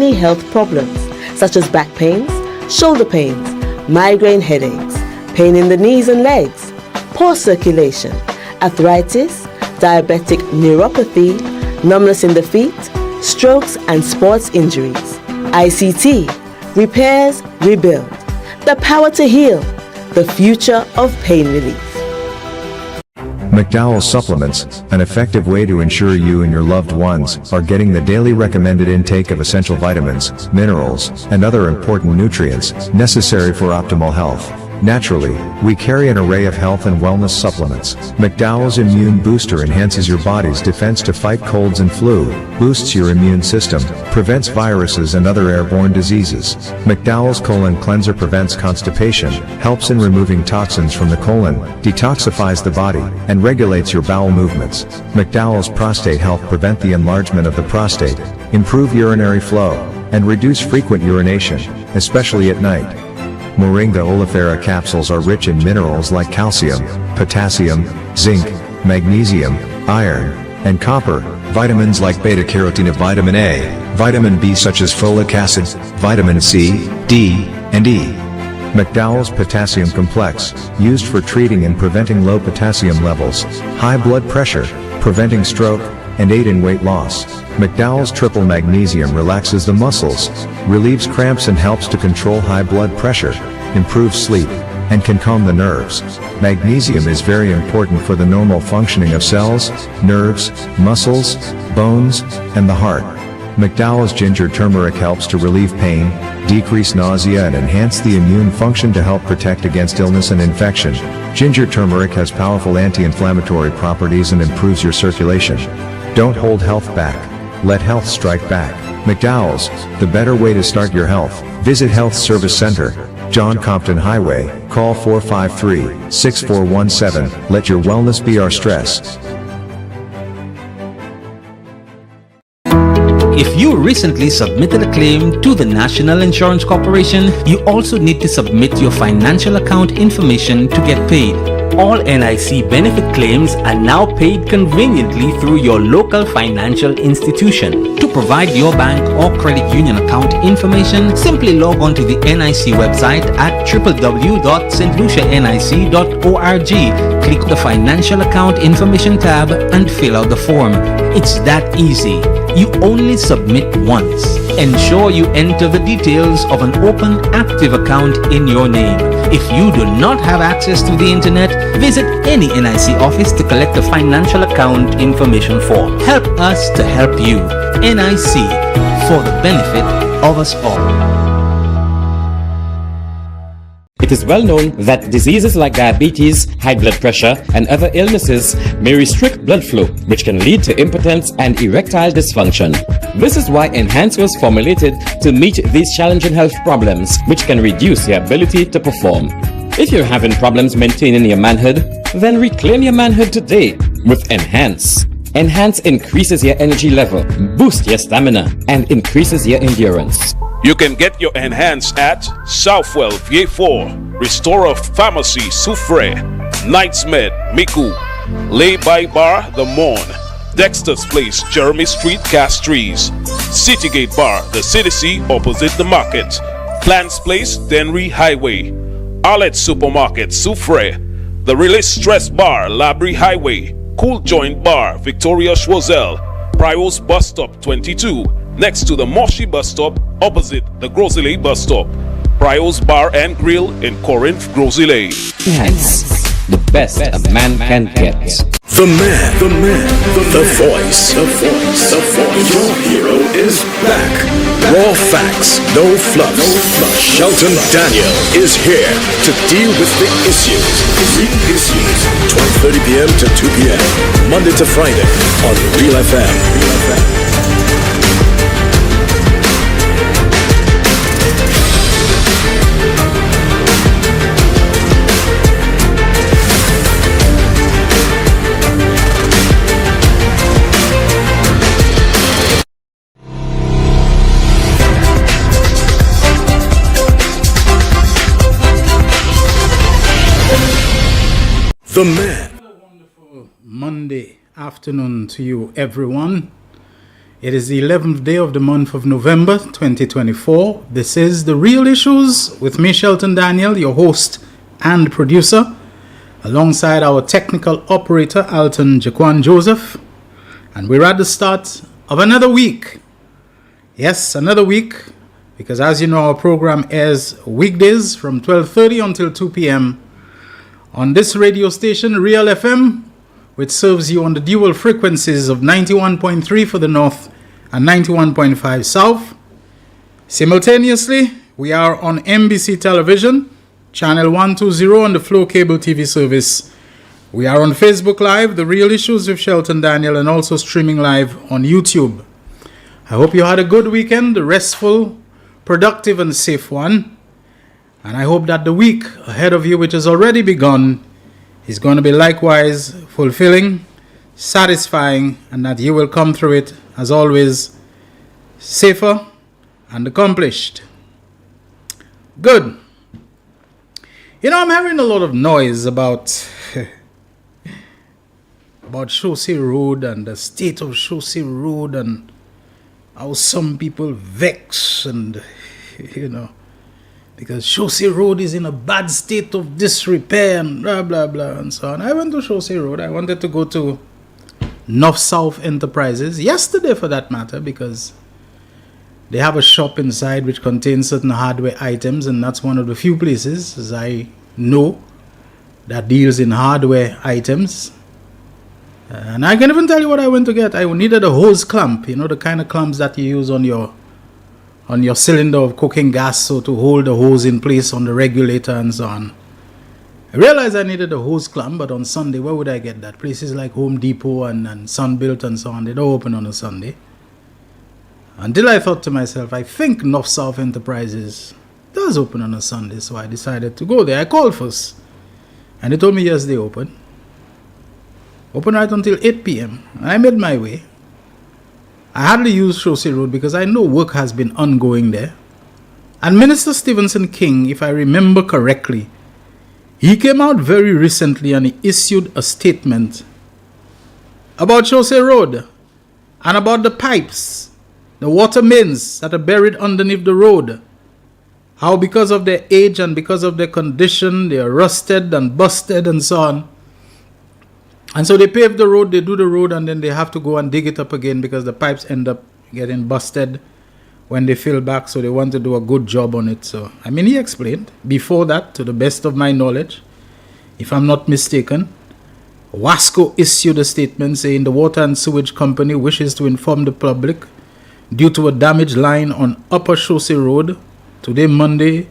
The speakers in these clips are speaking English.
many health problems such as back pains, shoulder pains, migraine headaches, pain in the knees and legs, poor circulation, arthritis, diabetic neuropathy, numbness in the feet, strokes and sports injuries. ICT, repairs, rebuild. The power to heal, the future of pain relief. McDowell's Supplements, an effective way to ensure you and your loved ones are getting the daily recommended intake of essential vitamins, minerals, and other important nutrients necessary for optimal health. Naturally, we carry an array of health and wellness supplements. McDowell's Immune Booster enhances your body's defense to fight colds and flu, boosts your immune system, prevents viruses and other airborne diseases. McDowell's Colon Cleanser prevents constipation, helps in removing toxins from the colon, detoxifies the body, and regulates your bowel movements. McDowell's Prostate Health prevent the enlargement of the prostate, improve urinary flow, and reduce frequent urination, especially at night. Moringa oleifera capsules are rich in minerals like calcium, potassium, zinc, magnesium, iron, and copper, vitamins like beta-carotene, vitamin A, vitamin B such as folic acid, vitamin C, D, and E. McDowell's Potassium Complex, used for treating and preventing low potassium levels, high blood pressure, preventing stroke, and aid in weight loss. McDowell's Triple Magnesium relaxes the muscles, relieves cramps and helps to control high blood pressure, improves sleep, and can calm the nerves. Magnesium is very important for the normal functioning of cells, nerves, muscles, bones, and the heart. McDowell's Ginger Turmeric helps to relieve pain, decrease nausea and enhance the immune function to help protect against illness and infection. Ginger turmeric has powerful anti-inflammatory properties and improves your circulation. Don't hold health back. Let health strike back. McDowell's, the better way to start your health. Visit Health Service Center, John Compton Highway. Call 453-6417. Let your wellness be our stress. If you recently submitted a claim to the National Insurance Corporation, you also need to submit your financial account information to get paid. All NIC benefit claims are now paid conveniently through your local financial institution. To provide your bank or credit union account information, simply log on to the NIC website at www.stlucianic.org. Click the Financial Account Information tab and fill out the form. It's that easy. You only submit once. Ensure you enter the details of an open, active account in your name. If you do not have access to the internet, visit any NIC office to collect the financial account information form. Help us to help you. NIC, for the benefit of us all. It is well known that diseases like diabetes, high blood pressure, and other illnesses may restrict blood flow, which can lead to impotence and erectile dysfunction. This is why Enhance was formulated to meet these challenging health problems, which can reduce your ability to perform. If you're having problems maintaining your manhood, then reclaim your manhood today with Enhance. Enhance increases your energy level, boosts your stamina, and increases your endurance. You can get your Enhance at Southwell VA4, Restorer Pharmacy Soufre, Knights Med Miku, Lay By Bar The Morn, Dexter's Place Jeremy Street Castries, Citygate Bar The City opposite the market, Plants Place Denry Highway, Arlette Supermarket Soufre, The Release Stress Bar Labrie Highway, Cool Joint Bar Victoria Schwazel, Prios Bus Stop 22, next to the Moshi Bus Stop opposite the Grosile Bus Stop. Prios Bar and Grill in Corinth, Grosile. Enhance, the best a man can get. The voice. Your hero is back. Raw facts, no fluffs. Shelton Daniel is here to deal with the issues. Real issues, 12:30 p.m. to 2 p.m. Monday to Friday on Real FM. The man. Wonderful Monday afternoon to you, everyone. It is the 11th day of the month of November 2024. This is The Real Issues with me, Shelton Daniel, your host and producer, alongside our technical operator, Alton Jaquan Joseph. And we're at the start of another week. Yes, another week, because as you know, our program airs weekdays from 12:30 until 2 p.m. on this radio station, Real FM, which serves you on the dual frequencies of 91.3 for the North and 91.5 South. Simultaneously, we are on NBC Television, Channel 120 on the Flow Cable TV service. We are on Facebook Live, The Real Issues with Shelton Daniel, and also streaming live on YouTube. I hope you had a good weekend, a restful, productive, and safe one. And I hope that the week ahead of you, which has already begun, is going to be likewise fulfilling, satisfying, and that you will come through it, as always, safer and accomplished. Good. You know, I'm hearing a lot of noise about Chaussee Road and the state of Chaussee Road and how some people vex and, you know, because Chaussee Road is in a bad state of disrepair and blah, blah, blah, and so on. I went to Chaussee Road. I wanted to go to North-South Enterprises yesterday, for that matter, because they have a shop inside which contains certain hardware items, and that's one of the few places, as I know, that deals in hardware items. And I can even tell you what I went to get. I needed a hose clamp, you know, the kind of clamps that you use on your cylinder of cooking gas, so to hold the hose in place on the regulator and so on. I realized I needed a hose clamp, but on Sunday, where would I get that? Places like Home Depot and Sunbuilt and so on, they don't open on a Sunday. Until I thought to myself, I think North-South Enterprises does open on a Sunday, so I decided to go there. I called first, and they told me, yes, they open. Open right until 8 p.m. I made my way. I hardly use Chaussee Road because I know work has been ongoing there. And Minister Stephenson King, if I remember correctly, he came out very recently and he issued a statement about Chaussee Road and about the pipes, the water mains that are buried underneath the road. How because of their age and because of their condition, they are rusted and busted and so on. And so they pave the road, they do the road, and then they have to go and dig it up again because the pipes end up getting busted when they fill back. So they want to do a good job on it. So, I mean, he explained. Before that, to the best of my knowledge, if I'm not mistaken, Wasco issued a statement saying the Water and Sewage Company wishes to inform the public due to a damaged line on Upper Chaussee Road today, Monday.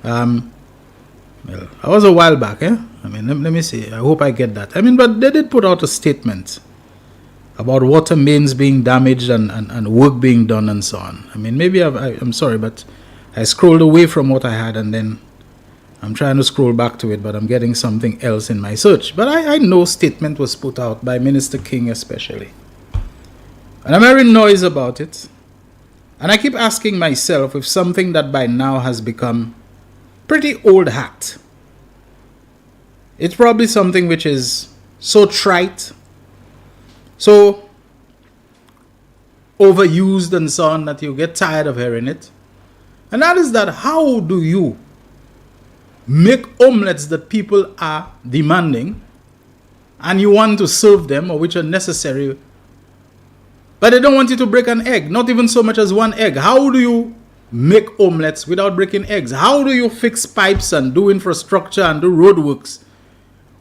Well, that was a while back, eh? I mean, let me see. I hope I get that. I mean, but they did put out a statement about water mains being damaged and work being done and so on. I mean, maybe I'm sorry, but I scrolled away from what I had and then I'm trying to scroll back to it, but I'm getting something else in my search. But I know statement was put out by Minister King especially. And I'm hearing noise about it. And I keep asking myself if something that by now has become pretty old hat. It's probably something which is so trite, so overused and so on that you get tired of hearing it. And that is that how do you make omelets that people are demanding and you want to serve them or which are necessary, but they don't want you to break an egg, not even so much as one egg. How do you make omelets without breaking eggs? How do you fix pipes and do infrastructure and do roadworks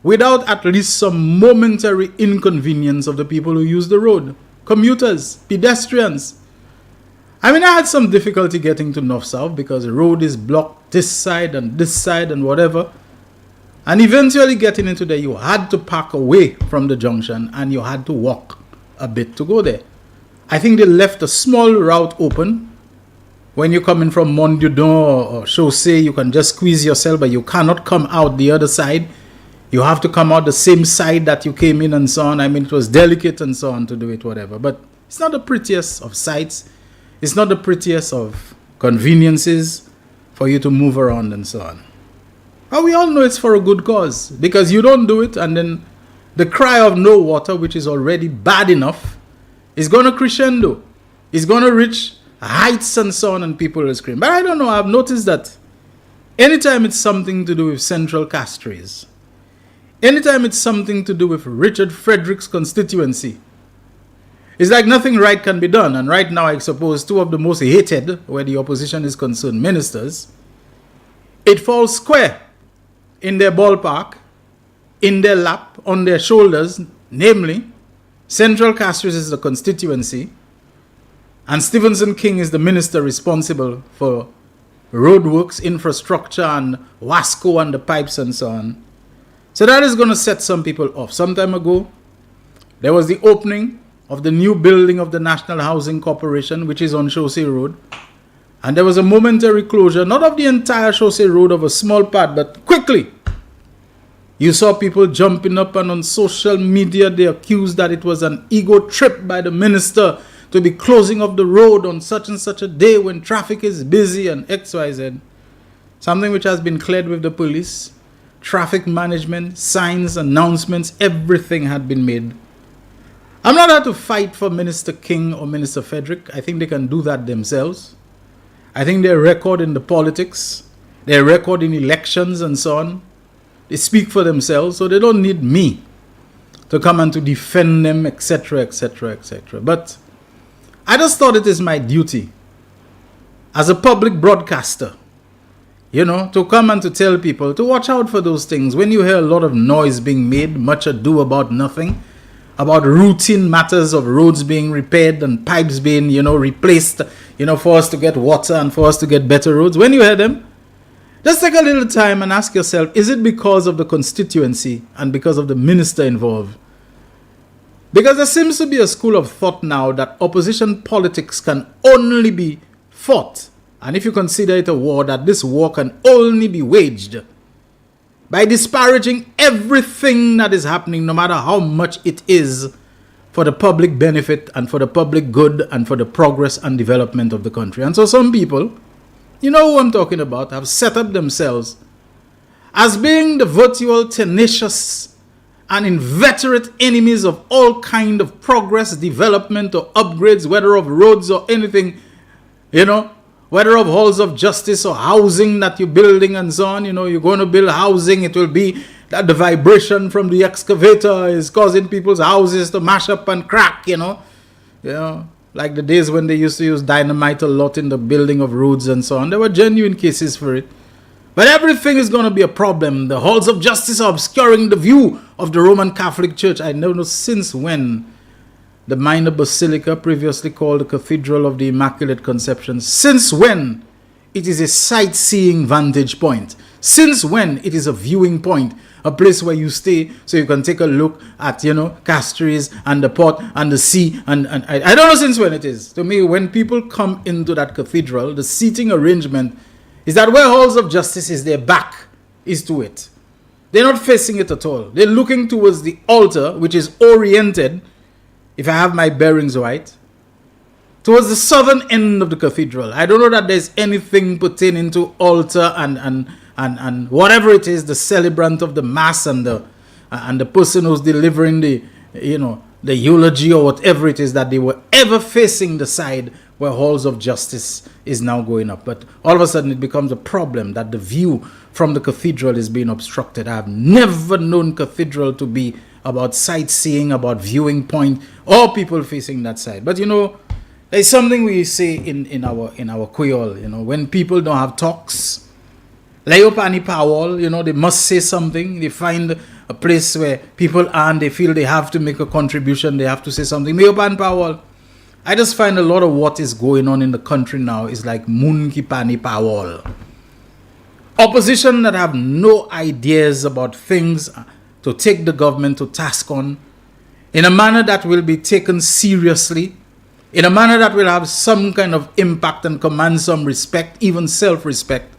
without at least some momentary inconvenience of the people who use the road? Commuters, pedestrians. I mean, I had some difficulty getting to North-South because the road is blocked this side and whatever. And eventually getting into there, you had to park away from the junction and you had to walk a bit to go there. I think they left a small route open. When you're coming from Mondudon or Chaussee, you can just squeeze yourself, but you cannot come out the other side. You have to come out the same side that you came in and so on. I mean, it was delicate and so on to do it, whatever. But it's not the prettiest of sights. It's not the prettiest of conveniences for you to move around and so on. But we all know it's for a good cause, because you don't do it and then the cry of no water, which is already bad enough, is going to crescendo. It's going to reach heights and so on, and people will scream. But I don't know, I've noticed that anytime it's something to do with Central Castries, anytime it's something to do with Richard Frederick's constituency, it's like nothing right can be done. And right now, I suppose two of the most hated, where the opposition is concerned, ministers, it falls square in their ballpark, in their lap, on their shoulders, namely, Central Castries is the constituency, and Stephenson King is the minister responsible for roadworks, infrastructure, and Wasco and the pipes and so on. So that is going to set some people off. Some time ago, there was the opening of the new building of the National Housing Corporation, which is on Chaussee Road. And there was a momentary closure, not of the entire Chaussee Road, of a small part, but quickly. You saw people jumping up, and on social media they accused that it was an ego trip by the minister to be closing of the road on such and such a day when traffic is busy and XYZ. Something which has been cleared with the police. Traffic management, signs, announcements, everything had been made. I'm not here to fight for Minister King or Minister Frederick. I think they can do that themselves. I think their record in the politics, their record in elections and so on, they speak for themselves, so they don't need me to come and to defend them, etc., etc., etc. But I just thought it is my duty as a public broadcaster, to come and to tell people to watch out for those things. When you hear a lot of noise being made, much ado about nothing, about routine matters of roads being repaired and pipes being, replaced, for us to get water and for us to get better roads. When you hear them, just take a little time and ask yourself, is it because of the constituency and because of the minister involved? Because there seems to be a school of thought now that opposition politics can only be fought, and if you consider it a war, that this war can only be waged by disparaging everything that is happening, no matter how much it is for the public benefit and for the public good and for the progress and development of the country. And so some people, you know who I'm talking about, have set up themselves as being the virtual, tenacious, and inveterate enemies of all kind of progress, development, or upgrades, whether of roads or anything, whether of halls of justice or housing that you're building and so on. You're going to build housing, it will be that the vibration from the excavator is causing people's houses to mash up and crack, like the days when they used to use dynamite a lot in the building of roads and so on. There were genuine cases for it. But everything is going to be a problem. The halls of justice are obscuring the view of the Roman Catholic Church. I don't know since when the minor basilica, previously called the Cathedral of the Immaculate Conception, since when it is a sightseeing vantage point, since when it is a viewing point, a place where you stay so you can take a look at, Castries and the port and the sea. And I don't know since when it is. To me, when people come into that cathedral, the seating arrangement is that where halls of justice is, their back is to it. They're not facing it at all. They're looking towards the altar, which is oriented, if I have my bearings right, towards the southern end of the cathedral. I don't know that there's anything pertaining to altar and whatever it is, the celebrant of the mass and the person who's delivering the eulogy or whatever it is, that they were ever facing the side where halls of justice is now going up. But all of a sudden it becomes a problem that the view from the cathedral is being obstructed. I have never known cathedral to be about sightseeing, about viewing point, or people facing that side. But there's something we say in our Creole, when people don't have talks, lay up any power, they must say something. They find a place where people are and they feel they have to make a contribution, they have to say something. Lay up any power. I just find a lot of what is going on in the country now is like moon ki pani power. Opposition that have no ideas about things to take the government to task on in a manner that will be taken seriously, in a manner that will have some kind of impact and command some respect, even self-respect.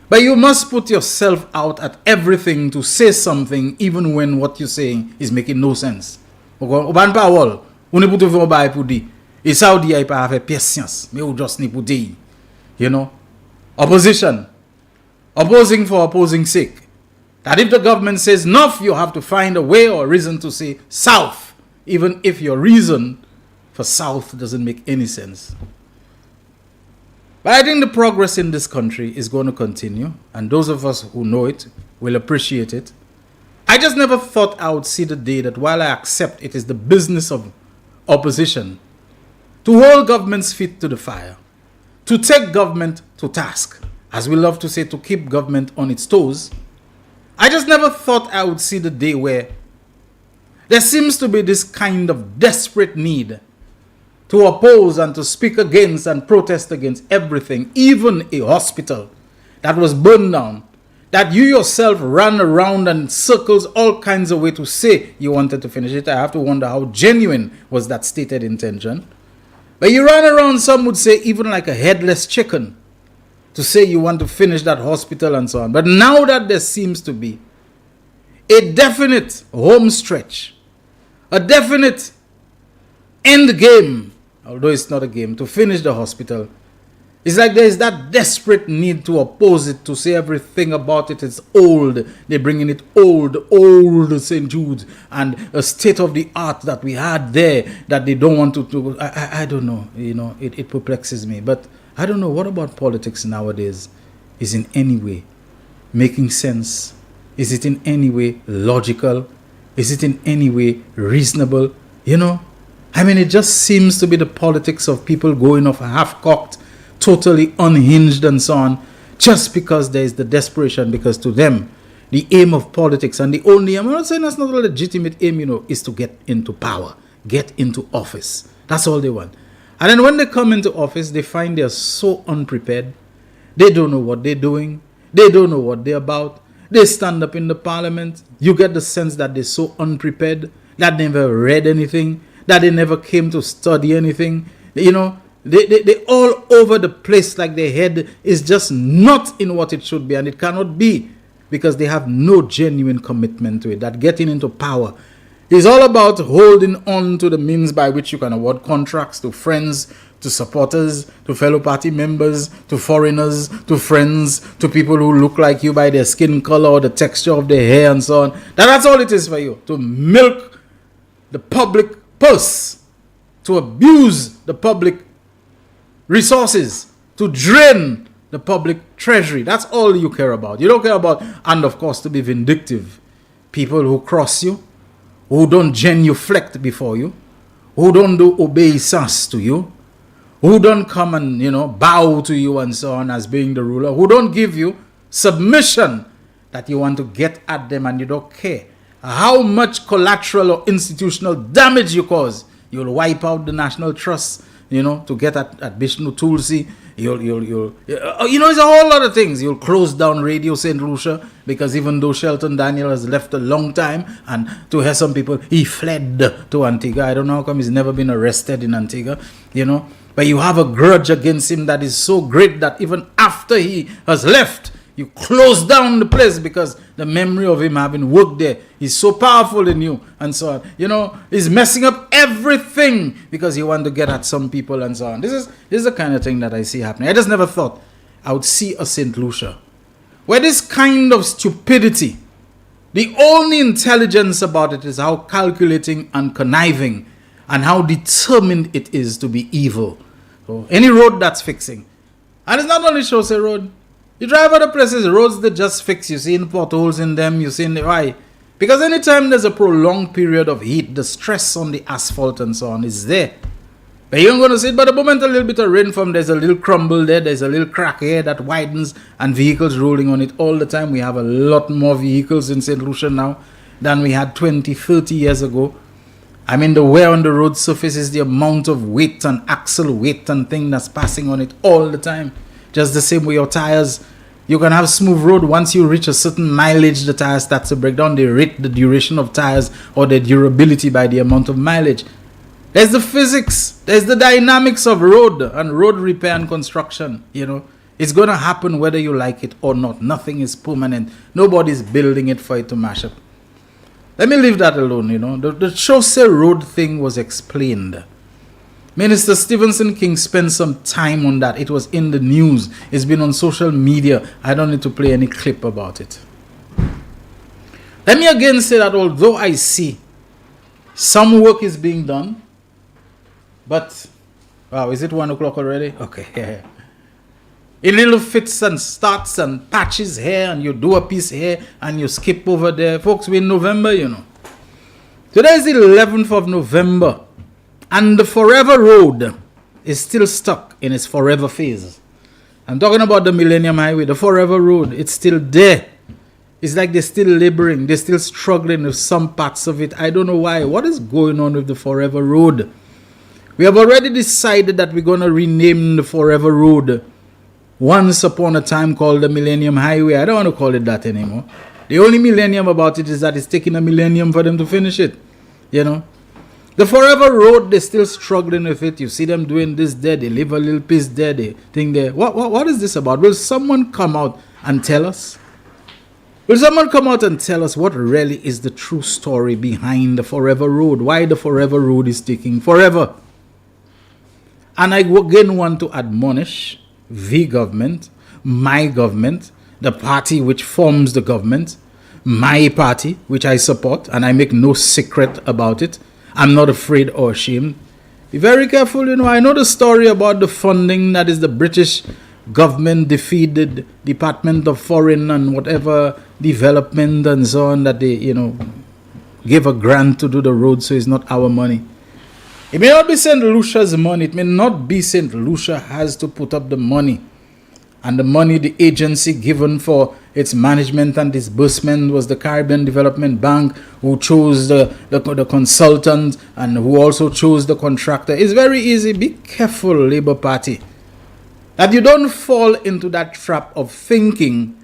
But you must put yourself out at everything to say something, even when what you're saying is making no sense. Oban Powell, on ne peut faire bail pour dire. Et ça, on dit, il pas faire patience, mais on just need pour dire. Opposition. Opposing for opposing sake. That if the government says north, you have to find a way or reason to say south, even if your reason for South doesn't make any sense. But I think the progress in this country is going to continue, and those of us who know it will appreciate it. I just never thought I would see the day that while I accept it is the business of opposition to hold government's feet to the fire, to take government to task, as we love to say, to keep government on its toes, I just never thought I would see the day where there seems to be this kind of desperate need to oppose and to speak against and protest against everything, even a hospital that was burned down, that you yourself ran around and circles all kinds of ways to say you wanted to finish it. I have to wonder how genuine was that stated intention. But you ran around, some would say, even like a headless chicken, to say you want to finish that hospital and so on. But now that there seems to be a definite home stretch, a definite end game, although it's not a game, to finish the hospital, it's like there is that desperate need to oppose it, to say everything about it is old. They're bringing it old St. Jude's, and a state of the art that we had there that they don't want to do. I don't know, it perplexes me. But I don't know, what about politics nowadays is in any way making sense? Is it in any way logical? Is it in any way reasonable? It just seems to be the politics of people going off half-cocked, totally unhinged and so on, just because there is the desperation, because to them, the aim of politics, and the only aim, I'm not saying that's not a legitimate aim, is to get into power, get into office. That's all they want. And then when they come into office, they find they're so unprepared. They don't know what they're doing. They don't know what they're about. They stand up in the parliament. You get the sense that they're so unprepared, that they never read anything, that they never came to study anything. They all over the place, like their head is just not in what it should be, and it cannot be, because they have no genuine commitment to it. That getting into power is all about holding on to the means by which you can award contracts to friends, to supporters, to fellow party members, to foreigners, to friends, to people who look like you by their skin color or the texture of their hair and so on. That's all it is for you, to milk the public purse, to abuse the public resources, to drain the public treasury. That's all you care about. You don't care about, and of course, to be vindictive. People who cross you, who don't genuflect before you, who don't do obeisance to you, who don't come and, bow to you and so on as being the ruler, who don't give you submission, that you want to get at them and you don't care how much collateral or institutional damage you cause. You'll wipe out the National Trust, to get at Vishnu Tulsi. It's a whole lot of things. You'll close down Radio St. Lucia, because even though Shelton Daniel has left a long time, and to hear some people, he fled to Antigua. I don't know how come he's never been arrested in Antigua, But you have a grudge against him that is so great that even after he has left, you close down the place, because the memory of him having worked there is so powerful in you and so on. He's messing up everything because you want to get at some people and so on. This is the kind of thing that I see happening. I just never thought I would see a St. Lucia where this kind of stupidity, the only intelligence about it is how calculating and conniving and how determined it is to be evil. So any road that's fixing, and it's not only Chaussee Road. You drive other places, roads that just fix, you see potholes in them, you see why? Because anytime there's a prolonged period of heat, the stress on the asphalt and so on is there. But you ain't going to see it, but the moment a little bit of rain from, there's a little crumble there, there's a little crack here that widens, and vehicles rolling on it all the time. We have a lot more vehicles in St. Lucia now than we had 20, 30 years ago. The wear on the road surface is the amount of weight and axle weight and thing that's passing on it all the time. Just the same way your tires, you can have smooth road. Once you reach a certain mileage, the tire starts to break down. They rate the duration of tires or their durability by the amount of mileage. There's the physics. There's the dynamics of road and road repair and construction. It's going to happen whether you like it or not. Nothing is permanent. Nobody's building it for it to mash up. Let me leave that alone. The Chaussee Road thing was explained. Minister Stephenson King spent some time on that. It was in the news. It's been on social media. I don't need to play any clip about it. Let me again say that although I see some work is being done, But, wow, is it 1 o'clock already? Okay, yeah. In little fits and starts and patches here, and you do a piece here, and you skip over there. Folks, we're in November, you know. Today is the 11th of November, and the Forever Road is still stuck in its forever phase. I'm talking about the Millennium Highway, the Forever Road. It's still there. It's like they're still laboring. They're still struggling with some parts of it. I don't know why. What is going on with the Forever Road? We have already decided that we're going to rename the Forever Road once upon a time called the Millennium Highway. I don't want to call it that anymore. The only millennium about it is that it's taking a millennium for them to finish it. You know? The Forever Road, they're still struggling with it. You see them doing this there. They leave a little piece there. They think there. What is this about? Will someone come out and tell us? Will someone come out and tell us what really is the true story behind the Forever Road? Why the Forever Road is taking forever? And I again want to admonish the government, my government, the party which forms the government, my party, which I support, and I make no secret about it. I'm not afraid or ashamed. Be very careful, you know. I know the story about the funding that is the British government defeated Department of Foreign and whatever development and so on, that they, you know, gave a grant to do the road, so it's not our money. It may not be St. Lucia's money. It may not be St. Lucia has to put up the money. And the money the agency given for its management and disbursement was the Caribbean Development Bank, who chose the consultant and who also chose the contractor. It's very easy. Be careful, Labour Party, that you don't fall into that trap of thinking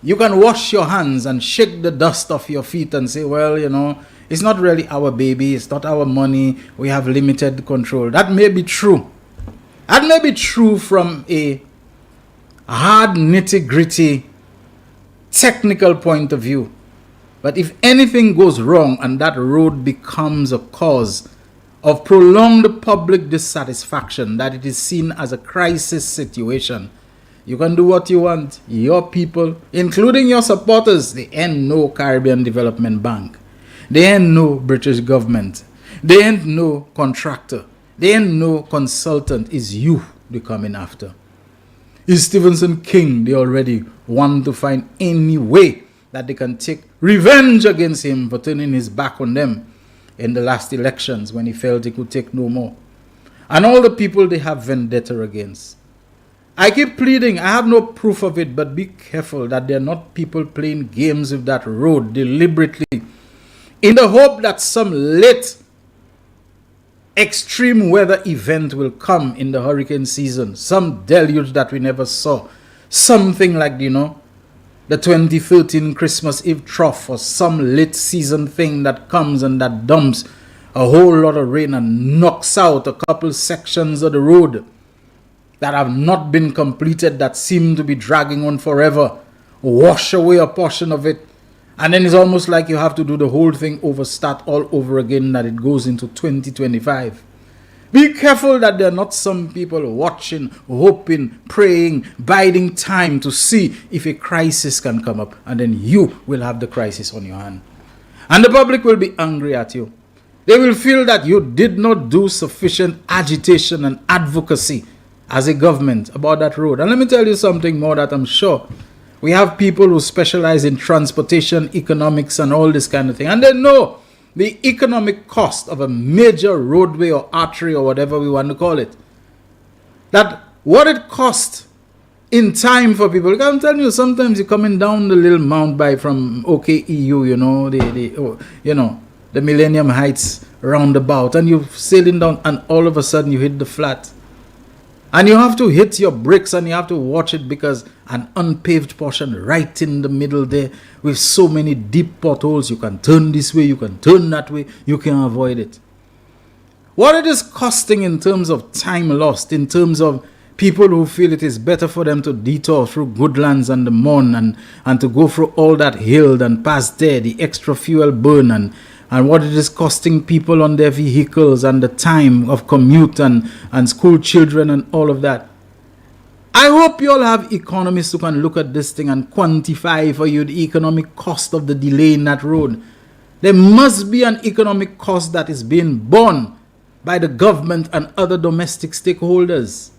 you can wash your hands and shake the dust off your feet and say, well, you know, it's not really our baby. It's not our money. We have limited control. That may be true. That may be true from a hard, nitty-gritty, technical point of view. But if anything goes wrong and that road becomes a cause of prolonged public dissatisfaction, that it is seen as a crisis situation, you can do what you want. Your people, including your supporters, they ain't no Caribbean Development Bank. They ain't no British government. They ain't no contractor. They ain't no consultant. It's you they're coming after. Is Stevenson King? They already want to find any way that they can take revenge against him for turning his back on them in the last elections when he felt he could take no more. And all the people they have vendetta against. I keep pleading, I have no proof of it, but be careful that they're not people playing games with that road deliberately in the hope that some late extreme weather event will come in the hurricane season, some deluge that we never saw, something like, you know, the 2013 Christmas Eve trough, or some late season thing that comes and that dumps a whole lot of rain and knocks out a couple sections of the road that have not been completed, that seem to be dragging on forever, wash away a portion of it, and then it's almost like you have to do the whole thing over, start all over again, that it goes into 2025. Be careful that there are not some people watching, hoping, praying, biding time to see if a crisis can come up, and then you will have the crisis on your hand. And the public will be angry at you. They will feel that you did not do sufficient agitation and advocacy as a government about that road. And let me tell you something more that I'm sure. We have people who specialize in transportation, economics, and all this kind of thing. And they know the economic cost of a major roadway or artery or whatever we want to call it. That what it costs in time for people. I'm telling you, sometimes you're coming down the little mount by from OKEU, you know, the Millennium Heights roundabout, and you're sailing down, and all of a sudden you hit the flat. And you have to hit your brakes and you have to watch it, because an unpaved portion right in the middle there with so many deep potholes, you can turn this way, you can turn that way, you can avoid it. What it is costing in terms of time lost, in terms of people who feel it is better for them to detour through Goodlands and the Mon and to go through all that hill and pass there, the extra fuel burn, and what it is costing people on their vehicles and the time of commute and school children and all of that. I hope you all have economists who can look at this thing and quantify for you the economic cost of the delay in that road. There must be an economic cost that is being borne by the government and other domestic stakeholders.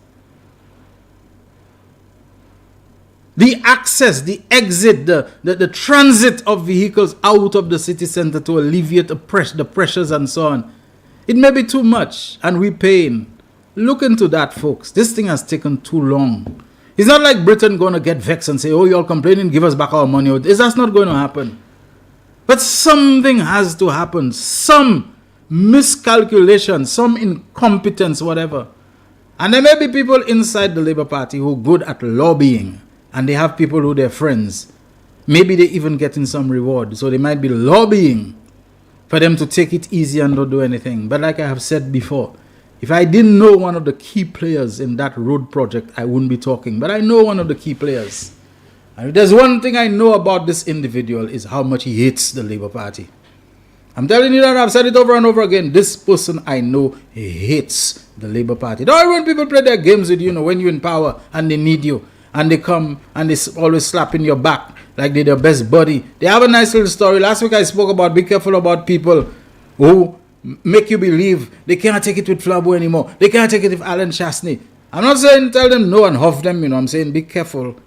The access, the exit, the transit of vehicles out of the city center to alleviate the pressures and so on. It may be too much and we're paying. Look into that, folks. This thing has taken too long. It's not like Britain going to get vexed and say, oh, you're complaining, give us back our money. That's not going to happen. But something has to happen. Some miscalculation, some incompetence, whatever. And there may be people inside the Labour Party who are good at lobbying. And they have people who are their friends. Maybe they even getting some reward. So they might be lobbying for them to take it easy and not do anything. But like I have said before, if I didn't know one of the key players in that road project, I wouldn't be talking. But I know one of the key players. And if there's one thing I know about this individual is how much he hates the Labour Party. I'm telling you that, I've said it over and over again. This person I know, he hates the Labour Party. Don't when people play their games with you, when you're in power and they need you. And they come and they always slapping your back like they're their best buddy. They have a nice little story. Last week I spoke about, be careful about people who make you believe they can't take it with Flabo anymore. They can't take it with Alan Chastney. I'm not saying tell them no and huff them, I'm saying be careful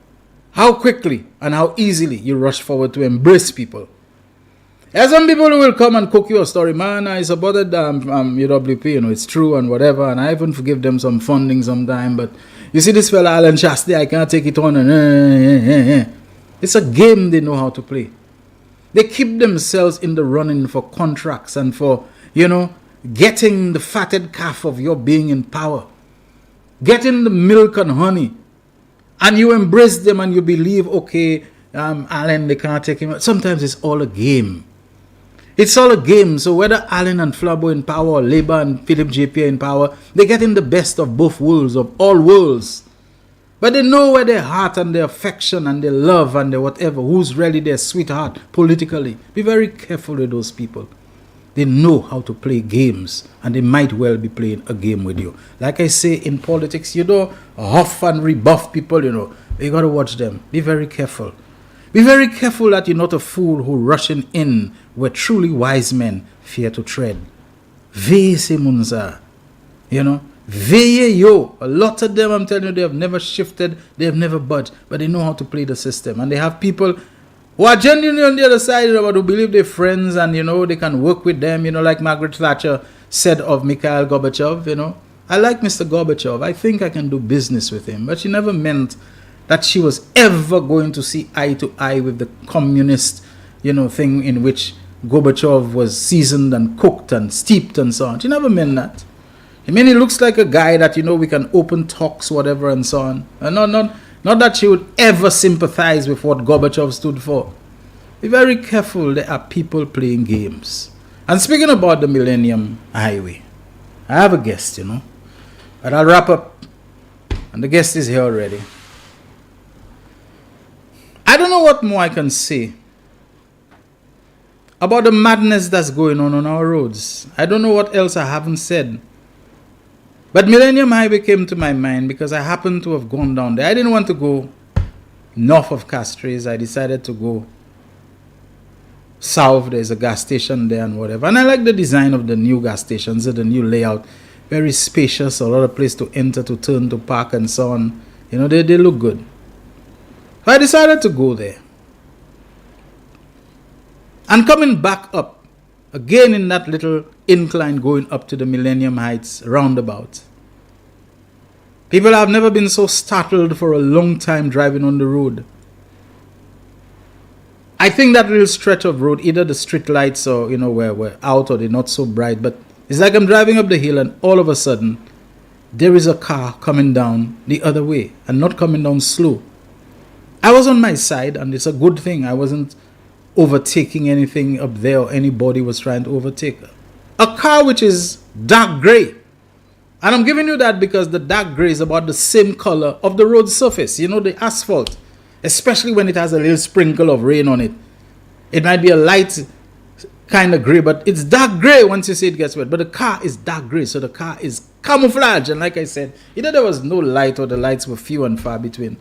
how quickly and how easily you rush forward to embrace people. There's some people who will come and cook you a story. Man, I supported UWP, it's true and whatever, and I even forgive them some funding sometime, but you see this fella Alan Chastney, I can't take it on. It's a game they know how to play. They keep themselves in the running for contracts and for, getting the fatted calf of your being in power. Getting the milk and honey. And you embrace them and you believe, okay, Alan, they can't take him. Sometimes it's all a game. It's all a game. So whether Alan and Flabo in power or Labour and Philip JP in power, they're getting the best of both worlds, of all worlds. But they know where their heart and their affection and their love and their whatever, who's really their sweetheart politically. Be very careful with those people. They know how to play games and they might well be playing a game with you. Like I say in politics, huff and rebuff people, you got to watch them. Be very careful. Be very careful that you're not a fool who rushing in where truly wise men fear to tread. Veye se munza. Veye yo. A lot of them, I'm telling you, they have never shifted, they have never budged, but they know how to play the system. And they have people who are genuinely on the other side, but who believe they're friends and, they can work with them, like Margaret Thatcher said of Mikhail Gorbachev, I like Mr. Gorbachev. I think I can do business with him. But she never meant that she was ever going to see eye to eye with the communist, thing in which Gorbachev was seasoned and cooked and steeped and so on. She never meant that. I mean, he looks like a guy that, we can open talks, whatever, and so on. And not that she would ever sympathize with what Gorbachev stood for. Be very careful. There are people playing games. And speaking about the Millennium Highway, I have a guest, But I'll wrap up. And the guest is here already. I don't know what more I can say about the madness that's going on our roads. I don't know what else I haven't said. But Millennium Highway came to my mind because I happened to have gone down there. I didn't want to go north of Castries. I decided to go south. There's a gas station there and whatever. And I like the design of the new gas stations, the new layout. Very spacious, a lot of place to enter, to turn, to park and so on. They look good. So I decided to go there. And coming back up, again in that little incline going up to the Millennium Heights roundabout. People have never been so startled for a long time driving on the road. I think that little stretch of road, either the street lights or, we're out or they're not so bright, but it's like I'm driving up the hill and all of a sudden there is a car coming down the other way and not coming down slow. I was on my side and it's a good thing. I wasn't overtaking anything up there or anybody was trying to overtake. A car which is dark gray. And I'm giving you that because the dark gray is about the same color of the road surface, the asphalt. Especially when it has a little sprinkle of rain on it. It might be a light kind of gray, but it's dark gray once you see it gets wet. But the car is dark gray, so the car is camouflage. And like I said, either there was no light or the lights were few and far between.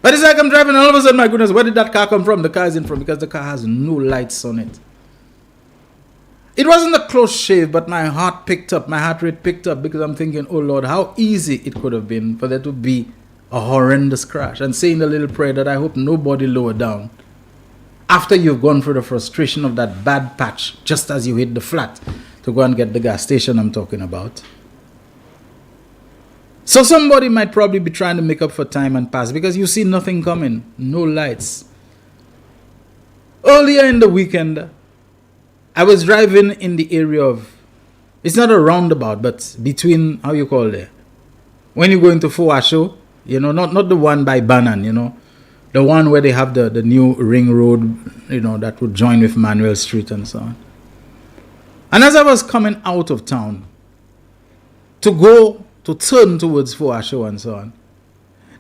But it's like I'm driving and all of a sudden, my goodness, where did that car come from? The car isn't from because the car has no lights on it. It wasn't a close shave, but my heart rate picked up, because I'm thinking, oh Lord, how easy it could have been for there to be a horrendous crash, and saying a little prayer that I hope nobody lower down after you've gone through the frustration of that bad patch just as you hit the flat to go and get the gas station I'm talking about. So somebody might probably be trying to make up for time and pass, because you see nothing coming, no lights. Earlier in the weekend, I was driving in the area of, it's not a roundabout, but between, how you call it, when you go into Fuasho, you know, not the one by Bannan, you know, the one where they have the new ring road, you know, that would join with Manuel Street and so on. And as I was coming out of town to turn towards Fuasho and so on,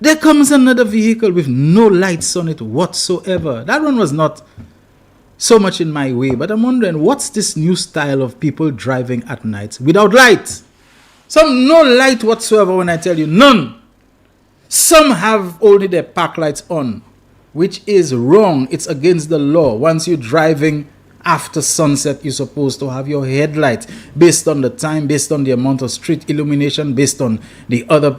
there comes another vehicle with no lights on it whatsoever. That one was not so much in my way, but I'm wondering, what's this new style of people driving at night without light? Some no light whatsoever, when I tell you none. Some have only their park lights on, which is wrong. It's against the law. Once you're driving after sunset, you're supposed to have your headlights based on the time, based on the amount of street illumination, based on the other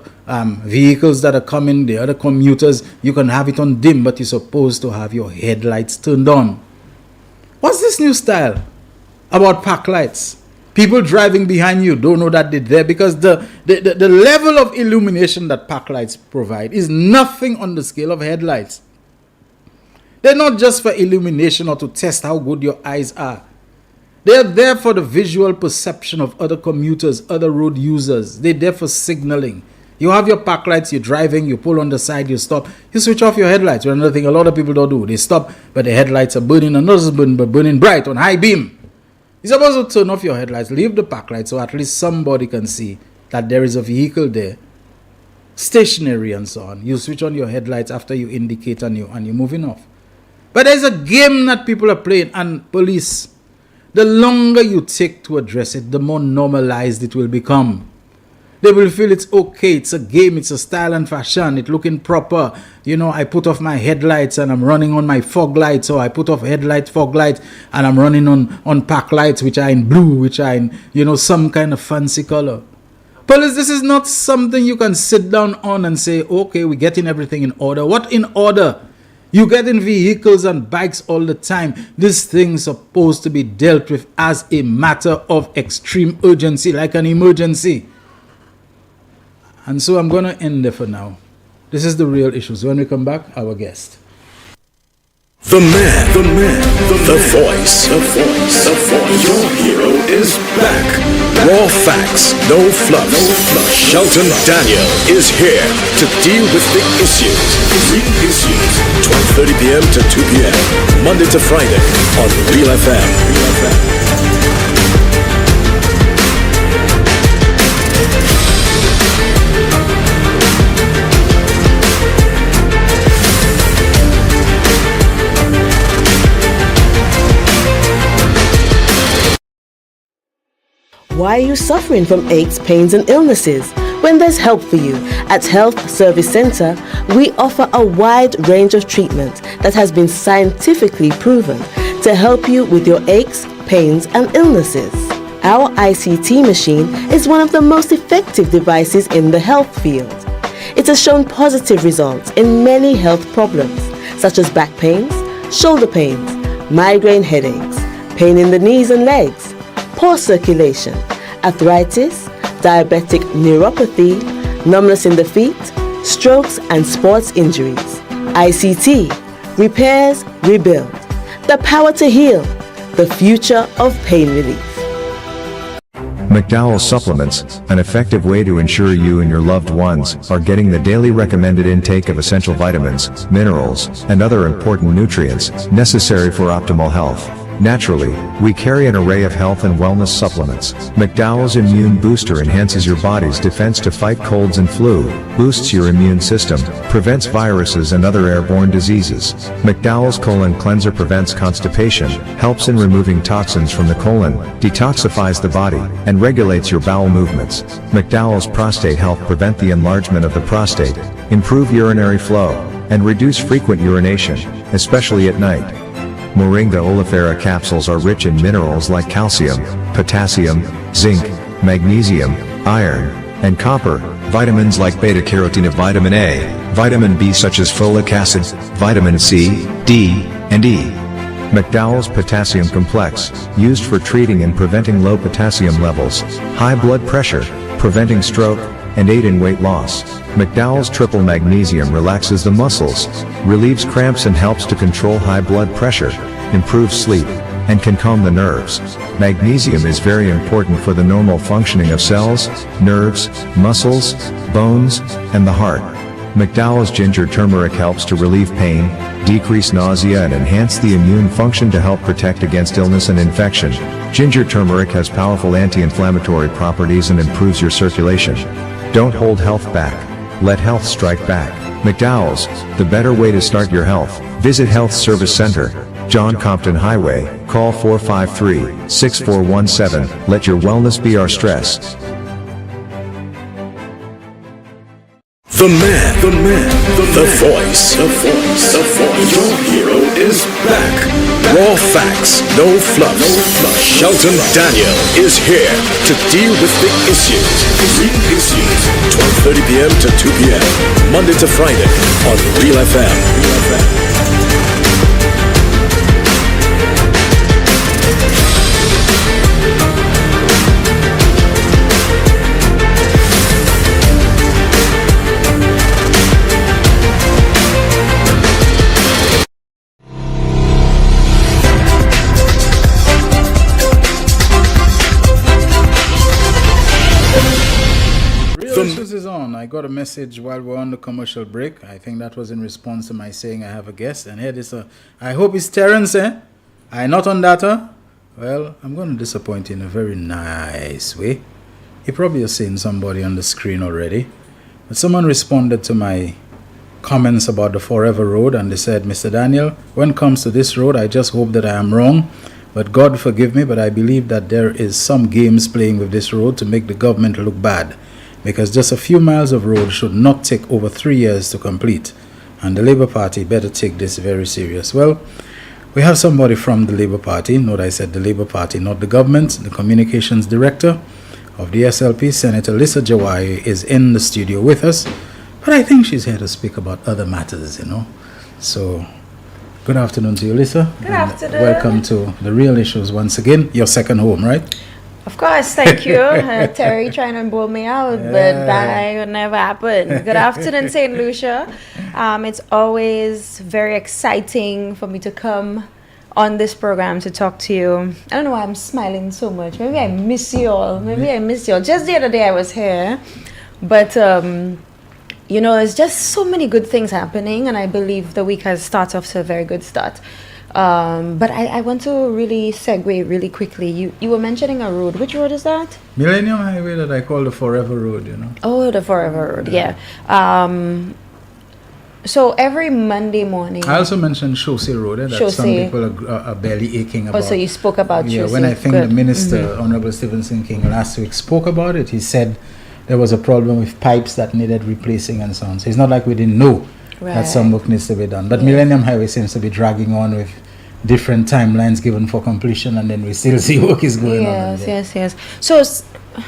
vehicles that are coming, the other commuters. You can have it on dim, but you're supposed to have your headlights turned on. What's this new style about park lights? People driving behind you don't know that they're there, because the level of illumination that park lights provide is nothing on the scale of headlights. They're not just for illumination or to test how good your eyes are. They're there for the visual perception of other commuters, other road users. They're there for signaling. You have your park lights, you're driving, you pull on the side, you stop, you switch off your headlights. Another thing a lot of people don't do, they stop, but the headlights are burning, and those are burning bright on high beam. You're supposed to turn off your headlights, leave the park lights, so at least somebody can see that there is a vehicle there, stationary and so on. You switch on your headlights after you indicate and you're moving off. But there's a game that people are playing, and police, the longer you take to address it, the more normalized it will become. They will feel it's okay, it's a game, it's a style and fashion, it's looking proper. You know, I put off my headlights and I'm running on my fog lights, or I put off headlights, fog lights, and I'm running on park lights, which are in blue, which are in, you know, some kind of fancy color. Police, this is not something you can sit down on and say, okay, we're getting everything in order. What in order? You get in vehicles and bikes all the time. This thing's supposed to be dealt with as a matter of extreme urgency, like an emergency. And so I'm going to end there for now. This is the real issue. So when we come back, our guest. The voice. Your hero is back. Raw facts, no fluff. Shelton Daniel is here to deal with the issues. Real issues. 12:30 p.m. to 2 p.m. Monday to Friday on Real FM. Why are you suffering from aches, pains and illnesses? When there's help for you. At Health Service Center, we offer a wide range of treatment that has been scientifically proven to help you with your aches, pains and illnesses. Our ICT machine is one of the most effective devices in the health field. It has shown positive results in many health problems, such as back pains, shoulder pains, migraine headaches, pain in the knees and legs, poor circulation, arthritis, diabetic neuropathy, numbness in the feet, strokes and sports injuries. ICT, repairs, rebuild. The power to heal, the future of pain relief. McDowell Supplements, an effective way to ensure you and your loved ones are getting the daily recommended intake of essential vitamins, minerals, and other important nutrients necessary for optimal health. Naturally, we carry an array of health and wellness supplements. McDowell's Immune Booster enhances your body's defense to fight colds and flu, boosts your immune system, prevents viruses and other airborne diseases. McDowell's Colon Cleanser prevents constipation, helps in removing toxins from the colon, detoxifies the body, and regulates your bowel movements. McDowell's Prostate Health prevent the enlargement of the prostate, improve urinary flow, and reduce frequent urination, especially at night. Moringa oleifera capsules are rich in minerals like calcium, potassium, zinc, magnesium, iron, and copper, vitamins like beta-carotene, vitamin A, vitamin B such as folic acid, vitamin C, D, and E. McDowell's Potassium Complex, used for treating and preventing low potassium levels, high blood pressure, preventing stroke, and aid in weight loss. McDowell's Triple Magnesium relaxes the muscles, relieves cramps and helps to control high blood pressure, improves sleep, and can calm the nerves. Magnesium is very important for the normal functioning of cells, nerves, muscles, bones, and the heart. McDowell's Ginger Turmeric helps to relieve pain, decrease nausea and enhance the immune function to help protect against illness and infection. Ginger turmeric has powerful anti-inflammatory properties and improves your circulation. Don't hold health back. Let health strike back. McDowell's, the better way to start your health. Visit Health Service Center, John Compton Highway, call 453-6417, let your wellness be our stress. The man, the voice. Your hero is back. Raw facts, no fluff. Shelton Daniel is here to deal with the issues. Real issues. 12:30 p.m. to 2 p.m. Monday to Friday on Real FM. Issues is on. I got a message while we're on the commercial break. I think that was in response to my saying I have a guest. And here this, I hope it's Terrence, eh? I not on data. Well, I'm going to disappoint you in a very nice way. You probably have seen somebody on the screen already. But someone responded to my comments about the Forever Road, and they said, Mr. Daniel, when it comes to this road, I just hope that I am wrong. But God forgive me, but I believe that there is some games playing with this road to make the government look bad. Because just a few miles of road should not take over 3 years to complete. And the Labour Party better take this very serious. Well, we have somebody from the Labour Party. Note I said the Labour Party, not the government. The Communications Director of the SLP, Senator Lisa Jawai, is in the studio with us. But I think she's here to speak about other matters, you know. So, good afternoon to you, Lisa. Good afternoon. Welcome to The Real Issues once again. Your second home, right? Of course, thank you. Terry trying to blow me out, but that would never happen. Good afternoon, St. Lucia. It's always very exciting for me to come on this program to talk to you. I don't know why I'm smiling so much. Maybe I miss you all. Just the other day I was here, but you know, there's just so many good things happening, and I believe the week has started off to a very good start. But I want to really segue really quickly. You were mentioning a road. Which road is that? Millennium Highway, that I call the Forever Road, you know. Oh, the Forever Road, yeah. So every Monday morning. I also mentioned Chaussee Road, that some people are barely aching about. Oh, so you spoke about Chaussee. Yeah, when I think the Minister, Honorable Stephenson King, last week spoke about it, he said there was a problem with pipes that needed replacing and so on. So it's not like we didn't know that some work needs to be done. But Millennium Highway seems to be dragging on with different timelines given for completion, and then we still see work is going on. Yes. So,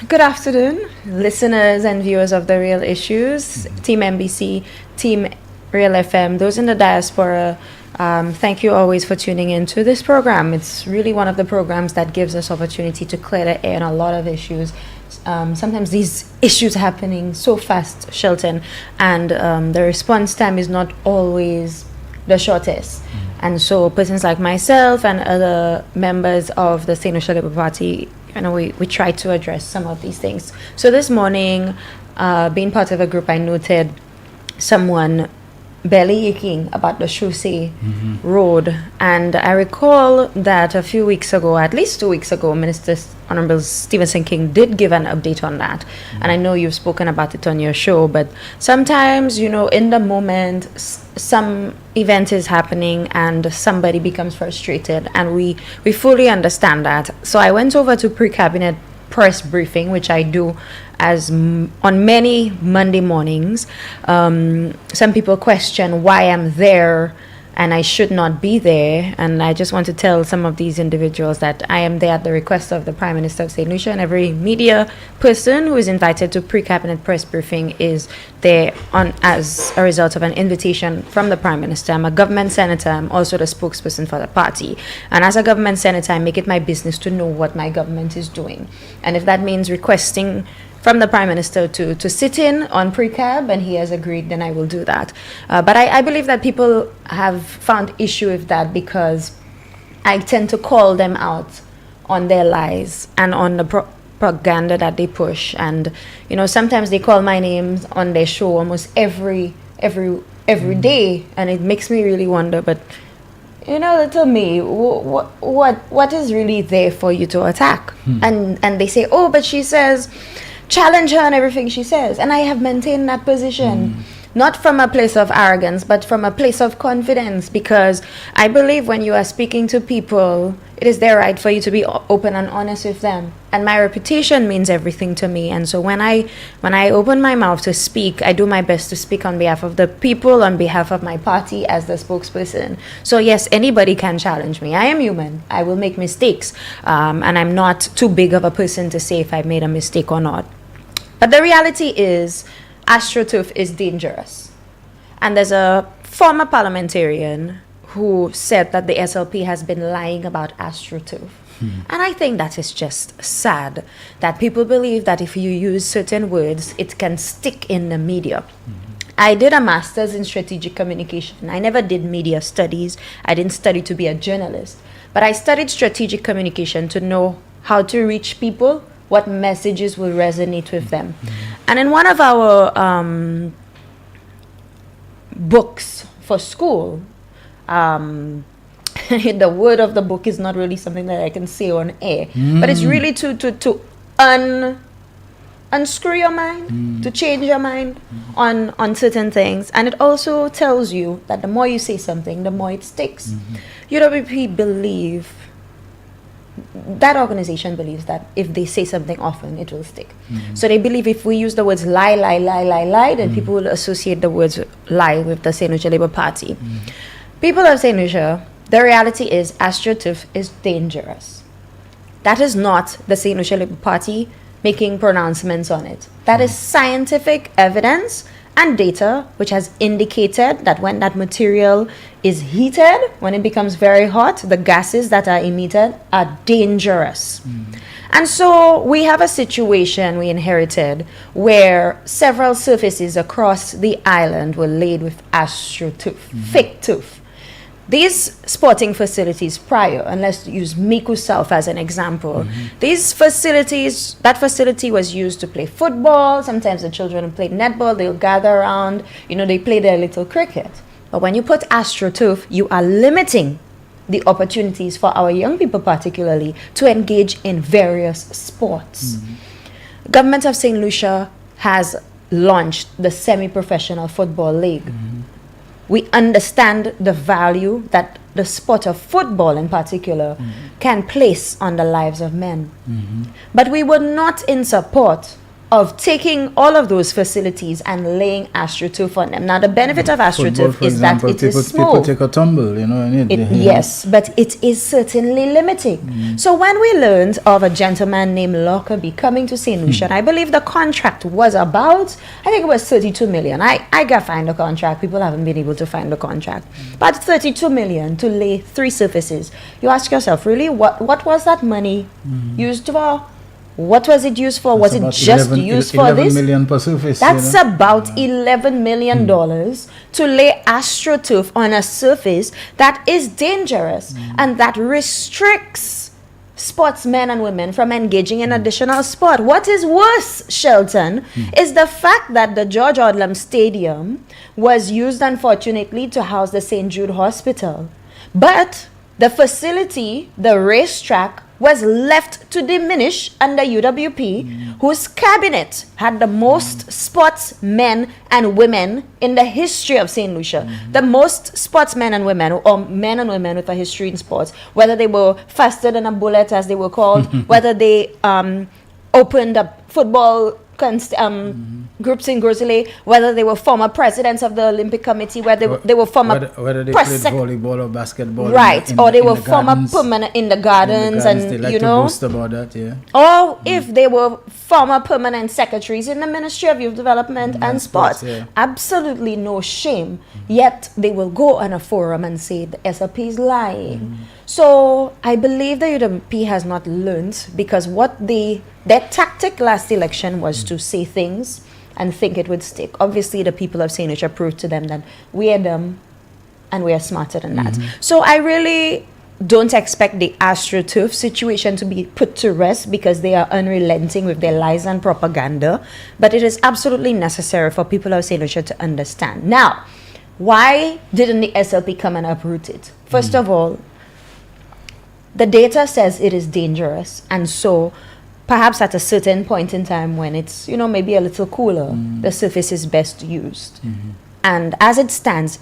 good afternoon, listeners and viewers of The Real Issues, Team MBC, Team Real FM, those in the diaspora. Thank you always for tuning in to this program. It's really one of the programs that gives us opportunity to clear the air on a lot of issues. Sometimes these issues happening so fast, Shelton, and the response time is not always the shortest. And so persons like myself and other members of the St. Lucia Labour Party, you know, we try to address some of these things. So this morning, being part of a group, I noted someone belly aching about the Chaussee Road. And I recall that a few weeks ago, at least 2 weeks ago, Minister Honorable Stephenson King did give an update on that. And I know you've spoken about it on your show, but sometimes, you know, in the moment, some event is happening and somebody becomes frustrated, and we fully understand that. So I went over to pre-cabinet press briefing, which I do as on many Monday mornings. Some people question why I'm there and I should not be there. And I just want to tell some of these individuals that I am there at the request of the Prime Minister of St. Lucia, and every media person who is invited to pre-cabinet press briefing is there on as a result of an invitation from the Prime Minister. I'm a government senator. I'm also the spokesperson for the party. And as a government senator, I make it my business to know what my government is doing. And if that means requesting from the Prime Minister to sit in on pre-cab, and he has agreed, then I will do that. But I believe that people have found issue with that because I tend to call them out on their lies and on the propaganda that they push. And, you know, sometimes they call my name on their show almost every day, and it makes me really wonder, but, you know, tell me, what is really there for you to attack? And they say, oh, but she says, challenge her on everything she says. And I have maintained that position, not from a place of arrogance, but from a place of confidence, because I believe when you are speaking to people, it is their right for you to be open and honest with them. And my reputation means everything to me. And so when I open my mouth to speak, I do my best to speak on behalf of the people, on behalf of my party as the spokesperson. So yes, anybody can challenge me. I am human. I will make mistakes. And I'm not too big of a person to say if I made a mistake or not. But the reality is, AstroTurf is dangerous. And there's a former parliamentarian who said that the SLP has been lying about AstroTurf. And I think that is just sad, that people believe that if you use certain words, it can stick in the media. I did a master's in strategic communication. I never did media studies. I didn't study to be a journalist. But I studied strategic communication to know how to reach people, what messages will resonate with them. And in one of our books for school, the word of the book is not really something that I can say on air, but it's really to unscrew your mind, to change your mind on certain things. And it also tells you that the more you say something, the more it sticks. UWP believe, that organization believes that if they say something often, it will stick. So they believe if we use the words lie, then people will associate the words lie with the St. Lucia Labour Party. People of St. Lucia, the reality is AstroTurf is dangerous. That is not the St. Lucia Labour Party making pronouncements on it. That is scientific evidence and data which has indicated that when that material is heated, when it becomes very hot, the gases that are emitted are dangerous. And so we have a situation we inherited where several surfaces across the island were laid with AstroTurf, fake turf. These sporting facilities prior, and let's use Miku South as an example, these facilities, that facility was used to play football. Sometimes the children play netball, they'll gather around, you know, they play their little cricket. But when you put AstroTurf, you are limiting the opportunities for our young people particularly to engage in various sports. Government of St. Lucia has launched the semi-professional football league. We understand the value that the sport of football in particular can place on the lives of men. But we were not in support of taking all of those facilities and laying AstroTurf on them. Now, the benefit of AstroTurf is that it is small. People take a tumble, you know. Yes, but it is certainly limiting. So when we learned of a gentleman named Lockerbie coming to St. Lucia, and I believe the contract was about, I think it was 32 million. I got find the contract. People haven't been able to find the contract. But 32 million to lay 3 surfaces. You ask yourself, really, what was that money used for? What was it used for? Was it just used for this? 11 million per surface. That's about $11 million to lay AstroTurf on a surface that is dangerous and that restricts sportsmen and women from engaging in additional sport. What is worse, Shelton, is the fact that the George Odlum Stadium was used, unfortunately, to house the St. Jude Hospital. But the facility, the racetrack, was left to diminish under UWP, whose cabinet had the most sportsmen and women in the history of St. Lucia. The most sportsmen and women, or men and women with a history in sports, whether they were faster than a bullet, as they were called, whether they opened up football groups in Grizzly, whether they were former presidents of the Olympic Committee, whether they were former whether they played volleyball or basketball, right, or they were the former gardens, permanent in the gardens, they and like you to know, boast about that, yeah. or if they were former permanent secretaries in the Ministry of Youth Development and Sports, yeah. absolutely no shame. Yet they will go on a forum and say the SLP is lying. So I believe the UWP has not learned, because their tactic last election was to say things and think it would stick. Obviously, the people of St. Lucia proved to them that we are dumb and we are smarter than that. So I really don't expect the AstroTurf situation to be put to rest, because they are unrelenting with their lies and propaganda. But it is absolutely necessary for people of St. Lucia to understand. Now, why didn't the SLP come and uproot it? First of all, the data says it is dangerous, and so perhaps at a certain point in time when it's, you know, maybe a little cooler, the surface is best used. And as it stands,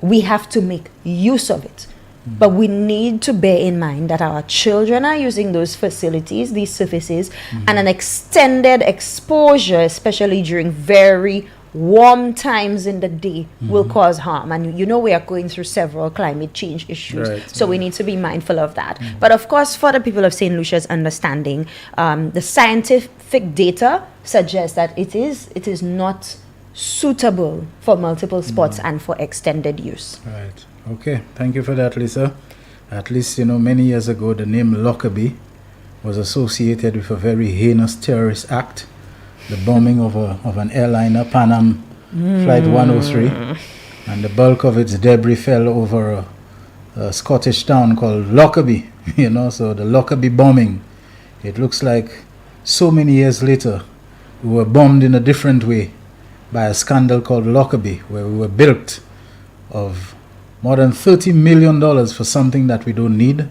we have to make use of it. But we need to bear in mind that our children are using those facilities, these surfaces, and an extended exposure, especially during very warm times in the day, will cause harm. And you know, we are going through several climate change issues, so we need to be mindful of that. But of course, for the people of St. Lucia's understanding, the scientific data suggests that it is not suitable for multiple sports and for extended use. Right. Okay. Thank you for that, Lisa. At least, you know, many years ago, the name Lockerbie was associated with a very heinous terrorist act, the bombing of an airliner, Pan Am Flight 103, and the bulk of its debris fell over a Scottish town called Lockerbie. You know, so the Lockerbie bombing, it looks like so many years later, we were bombed in a different way by a scandal called Lockerbie, where we were bilked of more than $30 million for something that we don't need,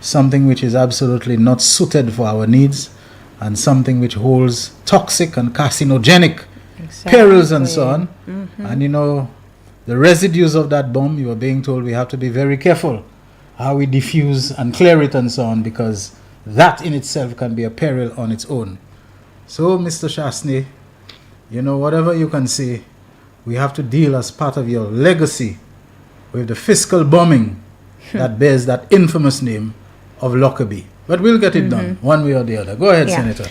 something which is absolutely not suited for our needs, and something which holds toxic and carcinogenic perils and so on. And you know, the residues of that bomb, you are being told we have to be very careful how we diffuse and clear it and so on, because that in itself can be a peril on its own. So, Mr. Shastny, you know, whatever you can say, we have to deal as part of your legacy with the fiscal bombing that bears that infamous name of Lockerbie. But we'll get it done, one way or the other. Go ahead, Senator.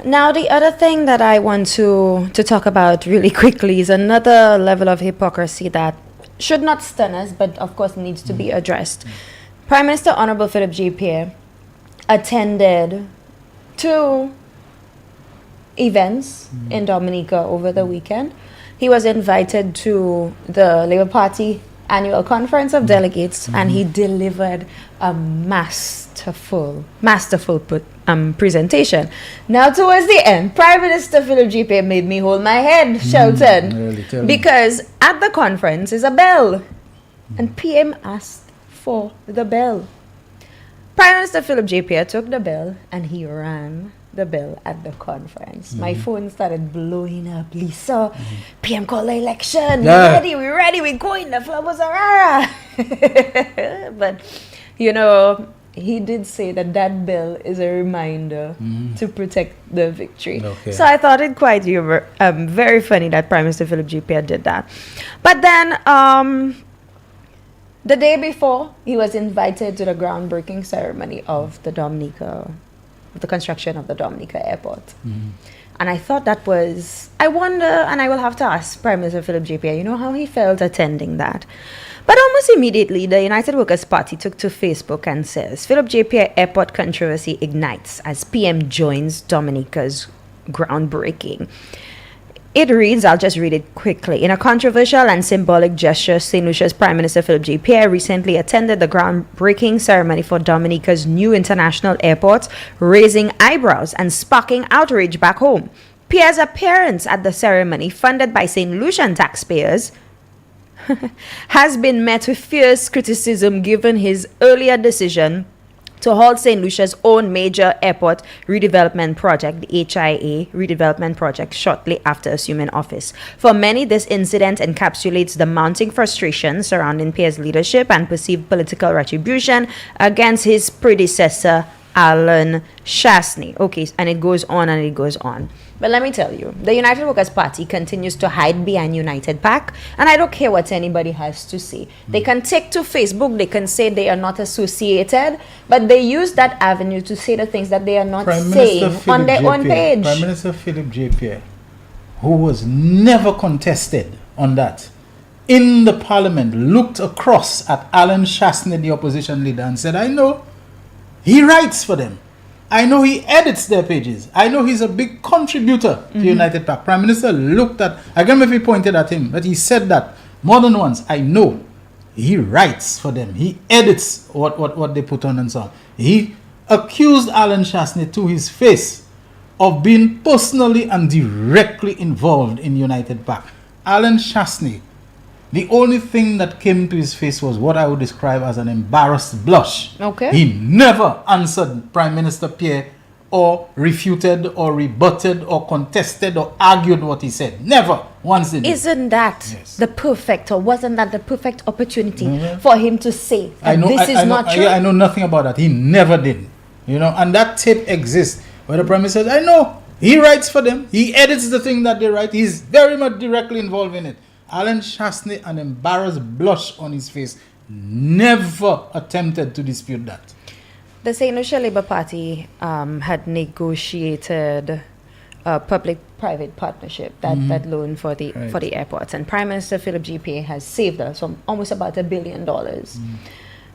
Now, the other thing that I want to talk about really quickly is another level of hypocrisy that should not stun us, but of course needs to be addressed. Prime Minister Honorable Philip J. Pierre attended 2 events in Dominica over the weekend. He was invited to the Labour Party annual conference of delegates, and he delivered a masterful presentation. Now, towards the end, Prime Minister Philip J. Pierre made me hold my head, Shelton, because at the conference is a bell, and PM asked for the bell. Prime Minister Philip J. Pierre took the bell and he rang the bell at the conference. My phone started blowing up. Lisa, PM called the election. We're ready, we're going. The floor was a But, you know, he did say that bell is a reminder to protect the victory. So I thought it quite very funny that Prime Minister Philip J. Pierre did that. But then, the day before, he was invited to the groundbreaking ceremony of the construction of the Dominica Airport. And I thought that was, I wonder, and I will have to ask Prime Minister Philip J. Pierre, you know, how he felt attending that. But almost immediately, the United Workers' Party took to Facebook and says, Philip J. Pierre airport controversy ignites as PM joins Dominica's groundbreaking. It reads, I'll just read it quickly. In a controversial and symbolic gesture, St. Lucia's Prime Minister Philip J. Pierre recently attended the groundbreaking ceremony for Dominica's new international airport, raising eyebrows and sparking outrage back home. Pierre's appearance at the ceremony, funded by St. Lucian taxpayers, has been met with fierce criticism given his earlier decision to halt St. Lucia's own major airport redevelopment project, the HIA redevelopment project, shortly after assuming office. For many, this incident encapsulates the mounting frustration surrounding Pierre's leadership and perceived political retribution against his predecessor, Alan Shastney. Okay, and it goes on and it goes on. But let me tell you, the United Workers' Party continues to hide behind United PAC, and I don't care what anybody has to say. They can take to Facebook, they can say they are not associated, but they use that avenue to say the things that they are not saying on their own page. Prime Minister Philip J. Pierre, who was never contested on that, in the parliament, looked across at Alan Shastney, the opposition leader, and said, I know he writes for them. I know he edits their pages. I know he's a big contributor to United PAC. Prime Minister looked at, I can't remember if he pointed at him, but he said that more than once. I know he writes for them. He edits what they put on and so on. He accused Alan Shastney to his face of being personally and directly involved in United PAC. Alan Shastney, the only thing that came to his face was what I would describe as an embarrassed blush. Okay. He never answered Prime Minister Pierre or refuted or rebutted or contested or argued what he said. Never once did he. Isn't that the perfect, or wasn't that the perfect opportunity for him to say that this is not true? I know nothing about that. He never did. You know, and that tape exists where the Prime Minister says, I know, he writes for them. He edits the thing that they write. He's very much directly involved in it. Alan Shastney, an embarrassed blush on his face, never attempted to dispute that. The St. Lucia Labour Party had negotiated a public-private partnership, that loan for the airports, and Prime Minister Philip J. Pierre has saved us from almost about $1 billion.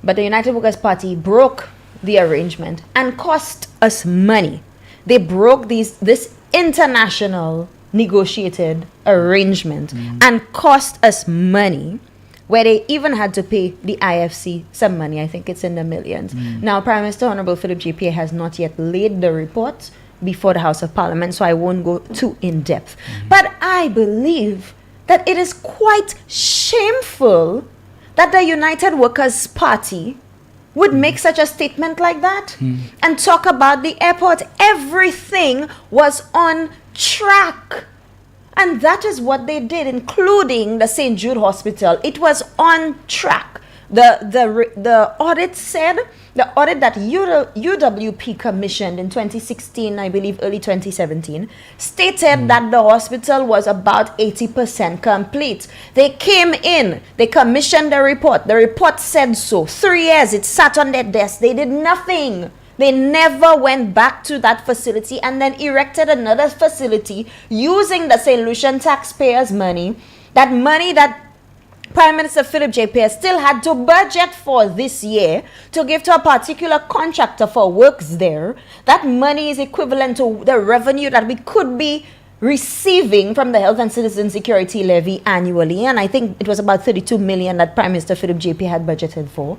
But the United Workers' Party broke the arrangement and cost us money. They broke this international negotiated arrangement and cost us money, where they even had to pay the IFC some money. I think it's in the millions. Now, Prime Minister Honorable Philip J. Pierre has not yet laid the report before the House of Parliament, so I won't go too in depth. But I believe that it is quite shameful that the United Workers' Party would make such a statement like that and talk about the airport. Everything was on track. And that is what they did, including the St. Jude Hospital. It was on track. The audit said, the audit that UWP commissioned in 2016, I believe early 2017, stated that the hospital was about 80% complete. They came in, they commissioned the report. The report said so. 3 years, it sat on their desk. They did nothing. They never went back to that facility and then erected another facility using the St. Lucian taxpayers' money. That money that Prime Minister Philip J. Pierre still had to budget for this year to give to a particular contractor for works there. That money is equivalent to the revenue that we could be receiving from the Health and Citizen Security Levy annually. And I think it was about 32 million that Prime Minister Philip J. Pierre had budgeted for.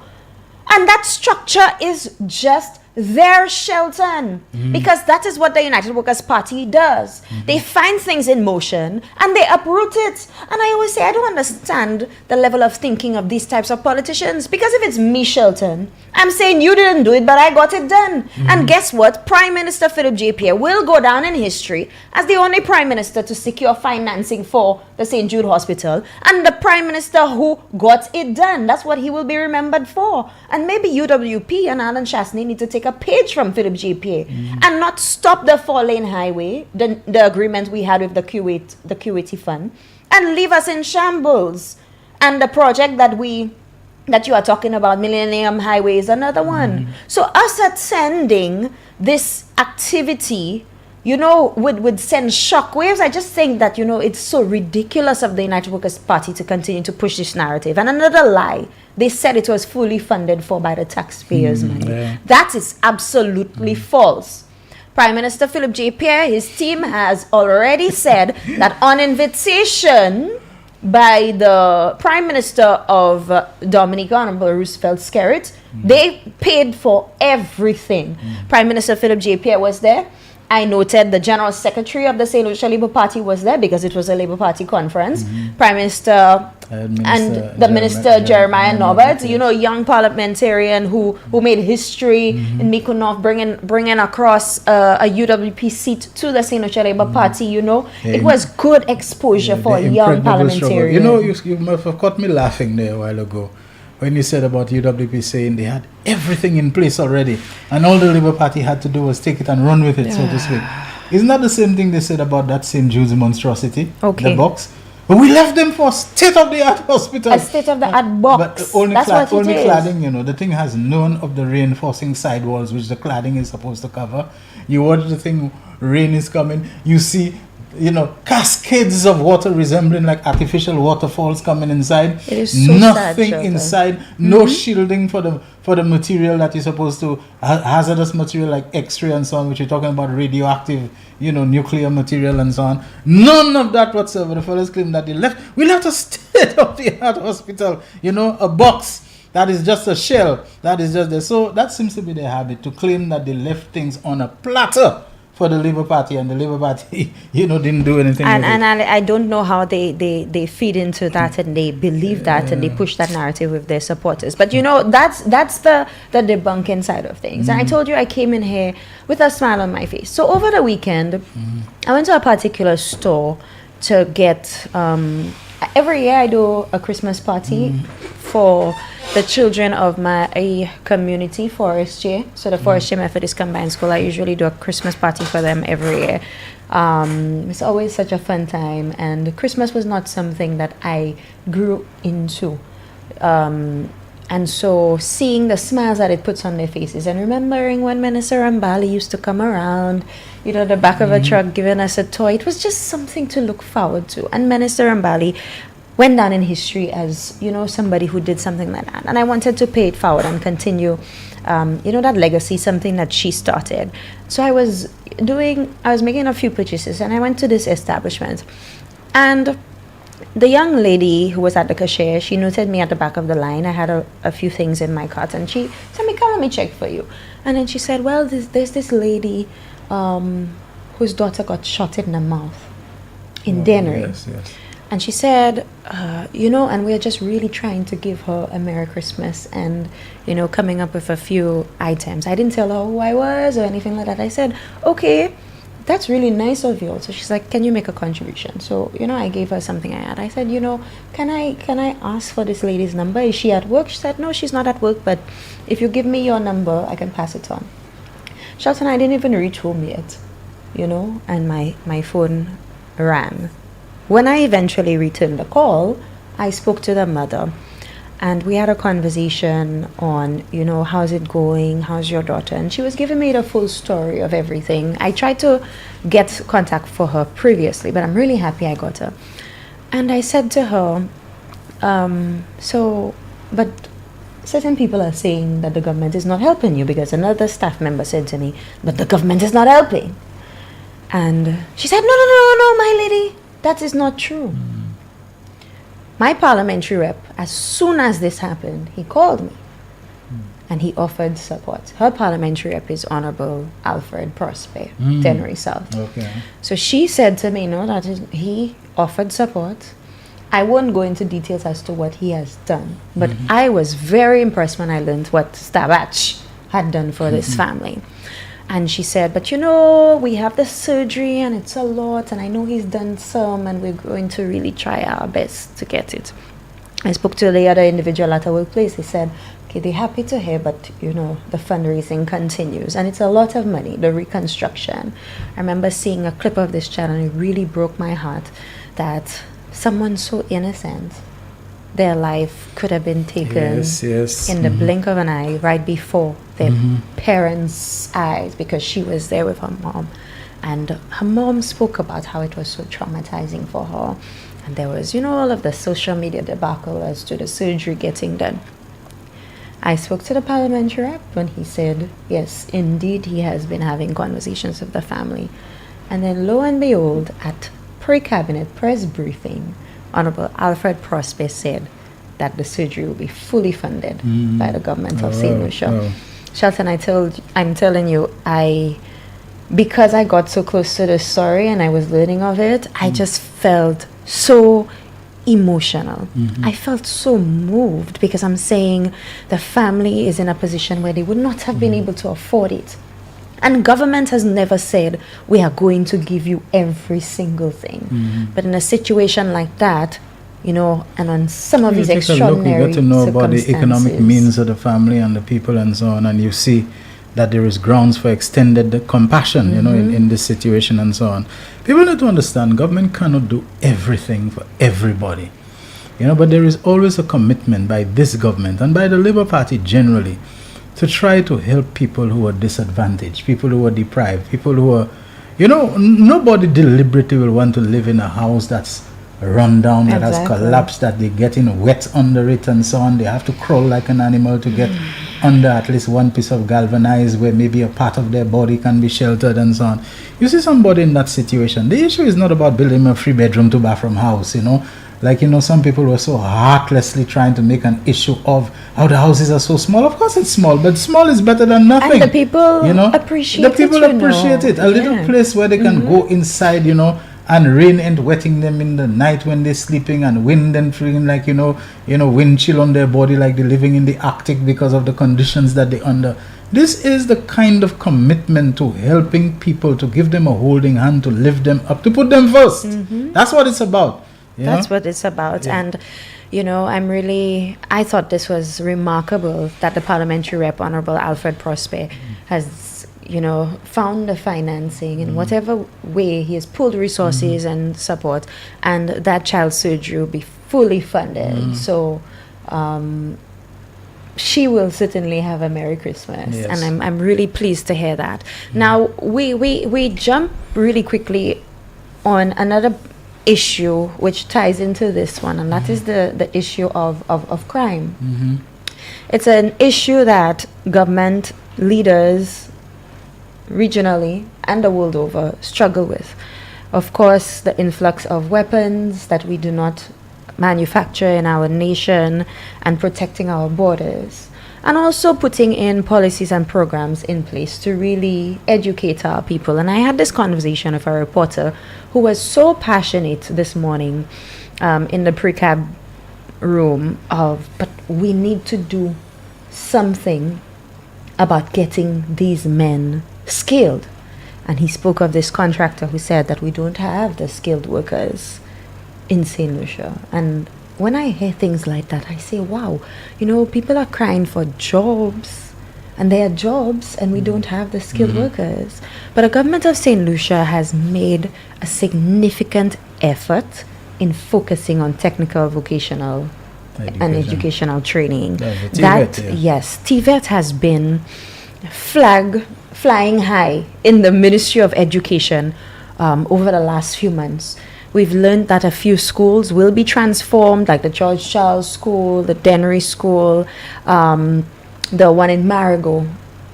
And that structure is just their Shelton, because that is what the United Workers' Party does. They find things in motion and they uproot it. And I always say, I don't understand the level of thinking of these types of politicians, because if it's me, Shelton, I'm saying you didn't do it, but I got it done. And guess what? Prime Minister Philip J. Pierre will go down in history as the only Prime Minister to secure financing for the St. Jude Hospital, and the Prime Minister who got it done. That's what he will be remembered for. And maybe UWP and Alan Shastney need to take a page from Philip J. Pierre and not stop the 4-lane highway, the agreement we had with the Kuwaiti Fund, and leave us in shambles. And the project that you are talking about, Millennium Highway, is another one. So us attending this activity, you know, would send shockwaves. I just think that, you know, it's so ridiculous of the United Workers' Party to continue to push this narrative. And another lie, they said it was fully funded for by the taxpayers' money. Yeah. That is absolutely false. Prime Minister Philip J. Pierre, his team has already said that on invitation by the Prime Minister of Dominica, Honorable Roosevelt Skerrit, they paid for everything. Prime Minister Philip J. Pierre was there. I noted the General Secretary of the St. Lucia Labour Party was there because it was a Labour Party conference. Prime Minister and the Minister Jeremiah Norbert, you know, young parliamentarian who made history in Mico North, bringing across a UWP seat to the St. Lucia Labour Party. You know, it was good exposure for a young parliamentarian. You know, you must have caught me laughing there a while ago when you said about UWP saying they had everything in place already, and all the Labour Party had to do was take it and run with it, so to speak. Isn't that the same thing they said about that St. Jude's monstrosity, the box? But we left them for state-of-the-art hospital. A state-of-the-art box. But only, That's what only it is. cladding, you know, the thing has none of the reinforcing sidewalls, which the cladding is supposed to cover. You watch the thing, rain is coming, you see, you know, cascades of water resembling like artificial waterfalls coming inside. It is so nothing sad, inside, no shielding for the material that you're supposed to, hazardous material like X-ray and so on, which you're talking about radioactive, you know, nuclear material and so on. None of that whatsoever. The fellows claim that we left a state-of-the-art hospital, you know, a box that is just a shell, that is just there. So that seems to be their habit, to claim that they left things on a platter for the Labour Party, and the Labour Party, you know, didn't do anything with And it. I don't know how they feed into that, and they believe that, and they push that narrative with their supporters. But you know, that's the debunking side of things. And I told you I came in here with a smile on my face. So over the weekend, I went to a particular store to get every year I do a Christmas party for the children of my community, Forest Year. So the Forest Year Methodist Combined School, I usually do a Christmas party for them every year. It's always such a fun time, and Christmas was not something that I grew into. And so seeing the smiles that it puts on their faces, and remembering when Minister Ambali used to come around, you know, the back of a truck giving us a toy, it was just something to look forward to. And Minister Ambali went down in history as, you know, somebody who did something like that. And I wanted to pay it forward and continue, you know, that legacy, something that she started. So I was making a few purchases, and I went to this establishment. And the young lady who was at the cashier, she noted me at the back of the line. I had a few things in my cart, and she said, come, let me check for you. And then she said, well, there's this lady whose daughter got shot in the mouth in Dennery. Yes, yes. And she said, you know, and we're just really trying to give her a Merry Christmas, and, you know, coming up with a few items. I didn't tell her who I was or anything like that. I said, okay, that's really nice of you. So she's like, can you make a contribution? So, you know, I gave her something I had. I said, you know, can I ask for this lady's number? Is she at work? She said, no, she's not at work, but if you give me your number, I can pass it on. Shelton, I didn't even reach home yet, you know, and my phone rang. When I eventually returned the call, I spoke to the mother, and we had a conversation on, you know, how's it going? How's your daughter? And she was giving me the full story of everything. I tried to get contact for her previously, but I'm really happy I got her. And I said to her, but certain people are saying that the government is not helping you, because another staff member said to me, but the government is not helping. And she said, no, my lady. That is not true. My parliamentary rep, as soon as this happened, he called me and he offered support. Her parliamentary rep is Honorable Alfred Prosper, Dennery South. Okay. So she said to me, he offered support. I won't go into details as to what he has done, but I was very impressed when I learned what Stabach had done for this family. And she said, but you know, we have the surgery and it's a lot, and I know he's done some, and we're going to really try our best to get it. I spoke to the other individual at our workplace. They said, okay, they're happy to hear, but you know, the fundraising continues, and it's a lot of money, the reconstruction. I remember seeing a clip of this child, and it really broke my heart that someone so innocent, their life could have been taken in the blink of an eye, right before their parents' eyes, because she was there with her mom. And her mom spoke about how it was so traumatizing for her. And there was, you know, all of the social media debacle as to the surgery getting done. I spoke to the parliamentary rep when he said, yes, indeed, he has been having conversations with the family. And then lo and behold, at pre-cabinet press briefing, Honorable Alfred Prosper said that the surgery will be fully funded by the government of St. Lucia. Shelton, I'm telling you, because I got so close to the story and I was learning of it, I just felt so emotional. I felt so moved, because I'm saying the family is in a position where they would not have been able to afford it. And government has never said, we are going to give you every single thing. But in a situation like that, and on some of You these take a look, extraordinary you get to know about the economic circumstances. means of the family and the people and so on, and you see that there is grounds for extended compassion, in this situation and so on. People need to understand government cannot do everything for everybody, but there is always a commitment by this government and by the Labour Party generally to try to help people who are disadvantaged, people who are deprived, people who are, nobody deliberately will want to live in a house that's run down, that has collapsed, that they're getting wet under it and so on. They have to crawl like an animal to get under at least one piece of galvanized where maybe a part of their body can be sheltered and so on. You see somebody in that situation, the issue is not about building a 3-bedroom, 2-bathroom house, some people were so heartlessly trying to make an issue of how the houses are so small. Of course it's small, but small is better than nothing. And the people appreciate it. The people appreciate it. A little place where they can go inside, and rain and wetting them in the night when they're sleeping, and wind and feeling like, wind chill on their body like they're living in the Arctic because of the conditions that they're under. This is the kind of commitment to helping people, to give them a holding hand, to lift them up, to put them first. That's what it's about. That's what it's about. Yeah. And, I thought this was remarkable that the parliamentary rep, Honorable Alfred Prosper, has, found the financing in whatever way he has pulled resources and support, and that child surgery will be fully funded. So, she will certainly have a Merry Christmas. Yes. And I'm really pleased to hear that. Now, we jump really quickly on another issue which ties into this one, and that is the issue of crime. It's an issue that government leaders regionally and the world over struggle with. Of course, the influx of weapons that we do not manufacture in our nation, and protecting our borders, and also putting in policies and programs in place to really educate our people. And I had this conversation with a reporter who was so passionate this morning in the pre-cab room but we need to do something about getting these men skilled. And he spoke of this contractor who said that we don't have the skilled workers in St. Lucia. And when I hear things like that, I say, wow, people are crying for jobs, and there are jobs, and we don't have the skilled workers. But the government of St. Lucia has made a significant effort in focusing on technical, vocational, and educational training. TVET has been flying high in the Ministry of Education over the last few months. We've learned that a few schools will be transformed, like the George Charles School, the Dennery School, the one in Marigot,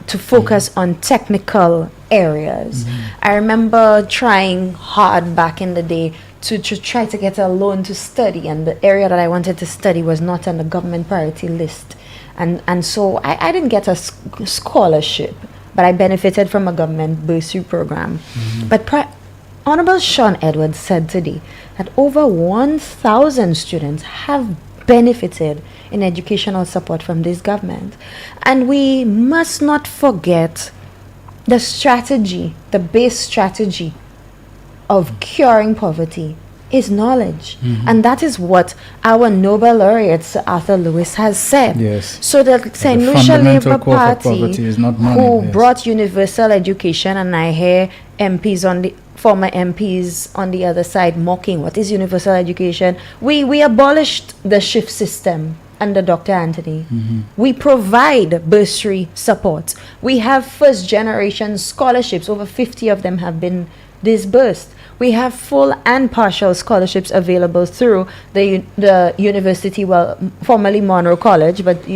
to focus on technical areas. I remember trying hard back in the day to try to get a loan to study, and the area that I wanted to study was not on the government priority list. And so I didn't get a scholarship, but I benefited from a government bursary program. But Honorable Sean Edwards said today that over 1,000 students have benefited in educational support from this government. And we must not forget the strategy, the base strategy of curing poverty is knowledge. And that is what our Nobel laureate, Sir Arthur Lewis, has said. Yes. So the St. Lucia Labour Party, who yes, brought universal education, and I hear former MPs on the other side mocking what is universal education. We abolished the shift system under Dr. Anthony. We provide bursary support. We have first generation scholarships. Over 50 of them have been disbursed. We have full and partial scholarships available through the university, formerly Monroe College, but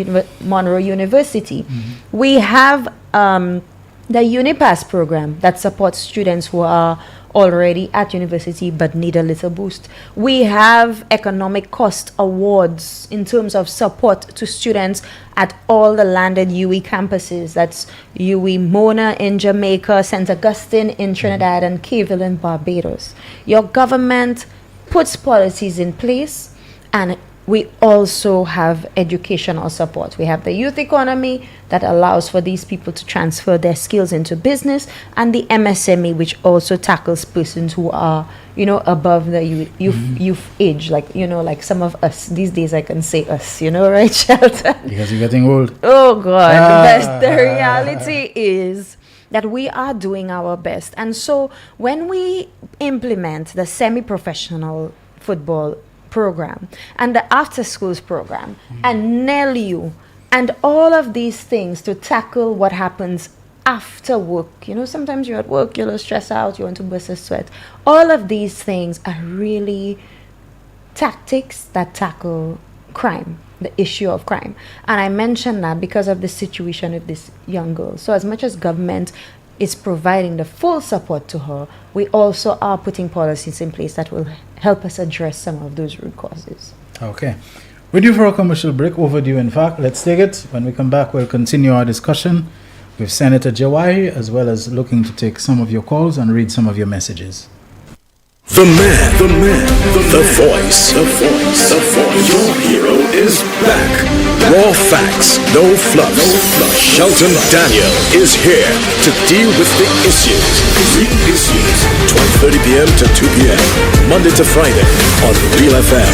Monroe University. We have the UniPass program that supports students who are already at university but need a little boost. We have economic cost awards in terms of support to students at all the landed UE campuses. That's UE Mona in Jamaica, St. Augustine in Trinidad, and Cayville in Barbados. Your government puts policies in place, and we also have educational support. We have the youth economy that allows for these people to transfer their skills into business, and the MSME, which also tackles persons who are, above the youth age, like some of us these days. I can say us, right, Shelton? Because you're getting old. Oh God, but the reality is that we are doing our best. And so when we implement the semi-professional football program and the after schools program and NELU and all of these things to tackle what happens after work, sometimes you're at work, you're a little stressed out, you want to burst a sweat. All of these things are really tactics that tackle crime, the issue of crime. And I mention that because of the situation of this young girl. So as much as government is providing the full support to her, we also are putting policies in place that will help us address some of those root causes. Okay. We're due for a commercial break, overdue in fact. Let's take it. When we come back, we'll continue our discussion with Senator Jawahiri, as well as looking to take some of your calls and read some of your messages. The man, the voice. Your hero is back. Raw facts, no fluff. Shelton Daniel is here to deal with the issues. Real issues. 12:30 p.m. to 2 p.m. Monday to Friday on Real FM.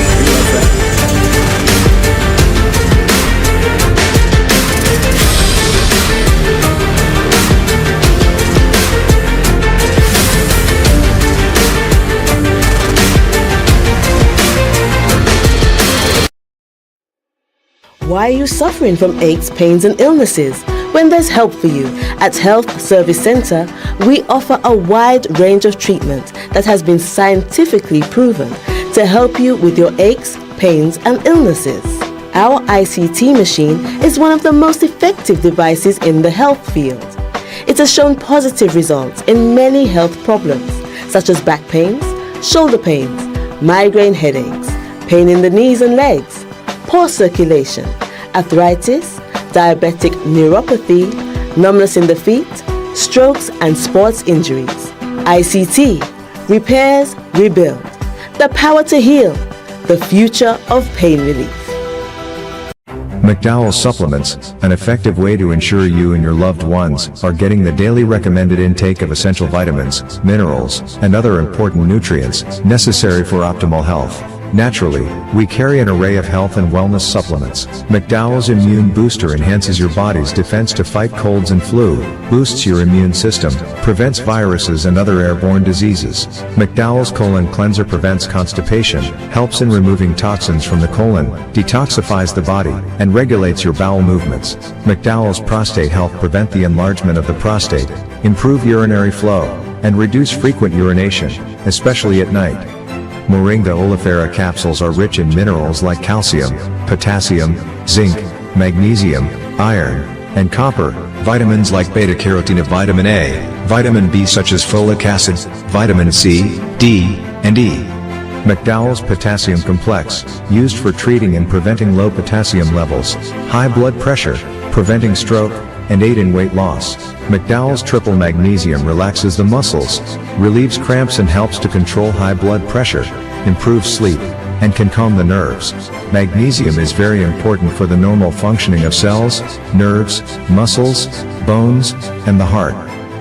Why are you suffering from aches, pains and illnesses? When there's help for you. At Health Service Center, we offer a wide range of treatment that has been scientifically proven to help you with your aches, pains and illnesses. Our ICT machine is one of the most effective devices in the health field. It has shown positive results in many health problems such as back pains, shoulder pains, migraine headaches, pain in the knees and legs, poor circulation, arthritis, diabetic neuropathy, numbness in the feet, strokes and sports injuries. ICT, repairs, rebuild. The power to heal, the future of pain relief. McDowell Supplements, an effective way to ensure you and your loved ones are getting the daily recommended intake of essential vitamins, minerals, and other important nutrients necessary for optimal health. Naturally, we carry an array of health and wellness supplements. McDowell's Immune Booster enhances your body's defense to fight colds and flu, boosts your immune system, prevents viruses and other airborne diseases. McDowell's Colon Cleanser prevents constipation, helps in removing toxins from the colon, detoxifies the body, and regulates your bowel movements. McDowell's Prostate Health prevent the enlargement of the prostate, improve urinary flow, and reduce frequent urination, especially at night. Moringa oleifera capsules are rich in minerals like calcium, potassium, zinc, magnesium, iron, and copper, vitamins like beta-carotene, vitamin A, vitamin B such as folic acid, vitamin C, D, and E. McDowell's Potassium Complex, used for treating and preventing low potassium levels, high blood pressure, preventing stroke, and aid in weight loss. McDowell's Triple Magnesium relaxes the muscles, relieves cramps and helps to control high blood pressure, improves sleep, and can calm the nerves. Magnesium is very important for the normal functioning of cells, nerves, muscles, bones, and the heart.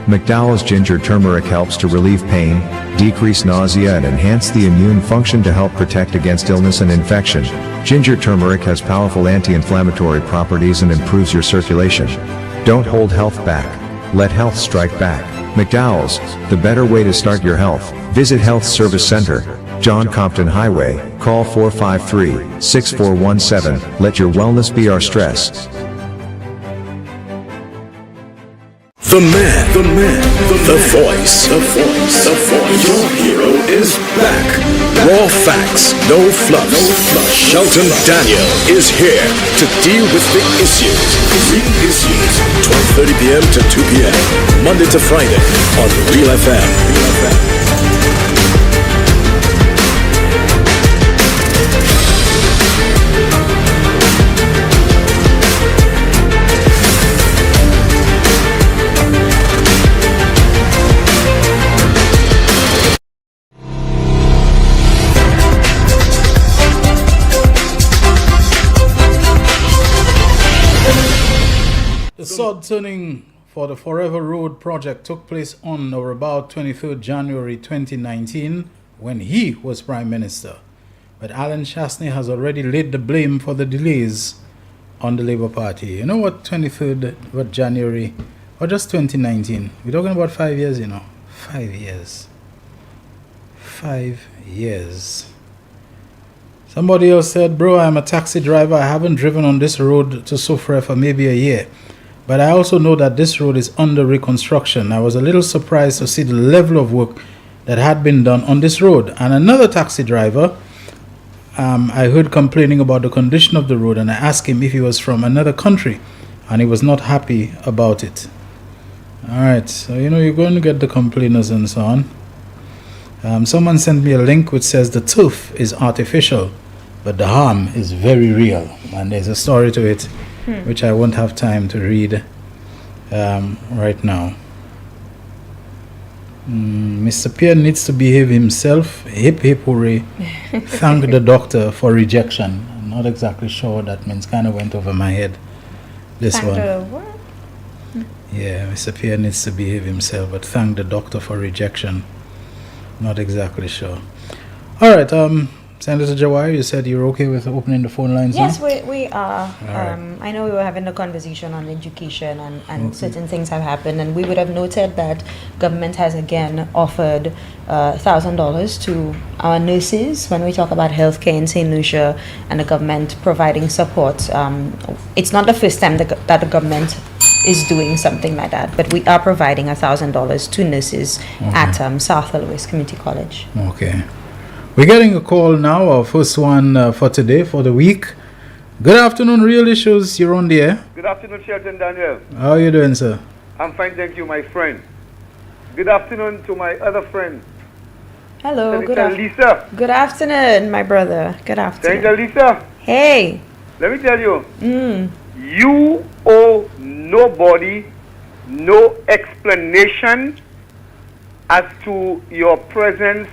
McDowell's Ginger Turmeric helps to relieve pain, decrease nausea and enhance the immune function to help protect against illness and infection. Ginger turmeric has powerful anti-inflammatory properties and improves your circulation. Don't hold health back. Let health strike back. McDowell's, the better way to start your health. Visit Health Service Center, John Compton Highway, call 453-6417. Let your wellness be our stress. The man, the voice. Your hero is back. Raw facts, no fluff. Shelton Daniel is here to deal with the issues. Real issues. 12:30 p.m. to 2 p.m. Monday to Friday on Real FM. The sword turning for the Forever Road project took place on or about 23rd January 2019 when he was Prime Minister. But Alan Chasney has already laid the blame for the delays on the Labour Party. You know what, 23rd what January, or just 2019? We're talking about 5 years, 5 years. 5 years. Somebody else said, bro, I'm a taxi driver. I haven't driven on this road to Soufrière for maybe a year. But I also know that this road is under reconstruction. I was a little surprised to see the level of work that had been done on this road. And another taxi driver, I heard complaining about the condition of the road, and I asked him if he was from another country, and he was not happy about it. All right, so you're going to get the complainers and so on. Someone sent me a link which says the turf is artificial, but the harm is very real, and there's a story to it which I won't have time to read right now. Mr. Pierre needs to behave himself. Hip hip hooray. Thank the doctor for rejection. I'm not exactly sure what that means. Kind of went over my head. This Thank one. the what? Yeah, Mr. Pierre needs to behave himself, but thank the doctor for rejection. Not exactly sure. All right, Senator Jawari, you said you're okay with opening the phone lines Yes, now? we are. right. I know we were having a conversation on education and certain things have happened, and we would have noted that government has again offered $1,000 to our nurses when we talk about healthcare in St. Lucia and the government providing support. It's not the first time that the government is doing something like that, but we are providing $1,000 to nurses at South Louis Community College. Okay. We're getting a call now, our first one for today, for the week. Good afternoon, Real Issues. You're on the air. Good afternoon, Shelton Daniel. How are you doing, sir? I'm fine, thank you, my friend. Good afternoon to my other friend. Hello, Senator Lisa. good afternoon, my brother. Good afternoon. Senator Lisa, Hey. let me tell you, you owe nobody no explanation as to your presence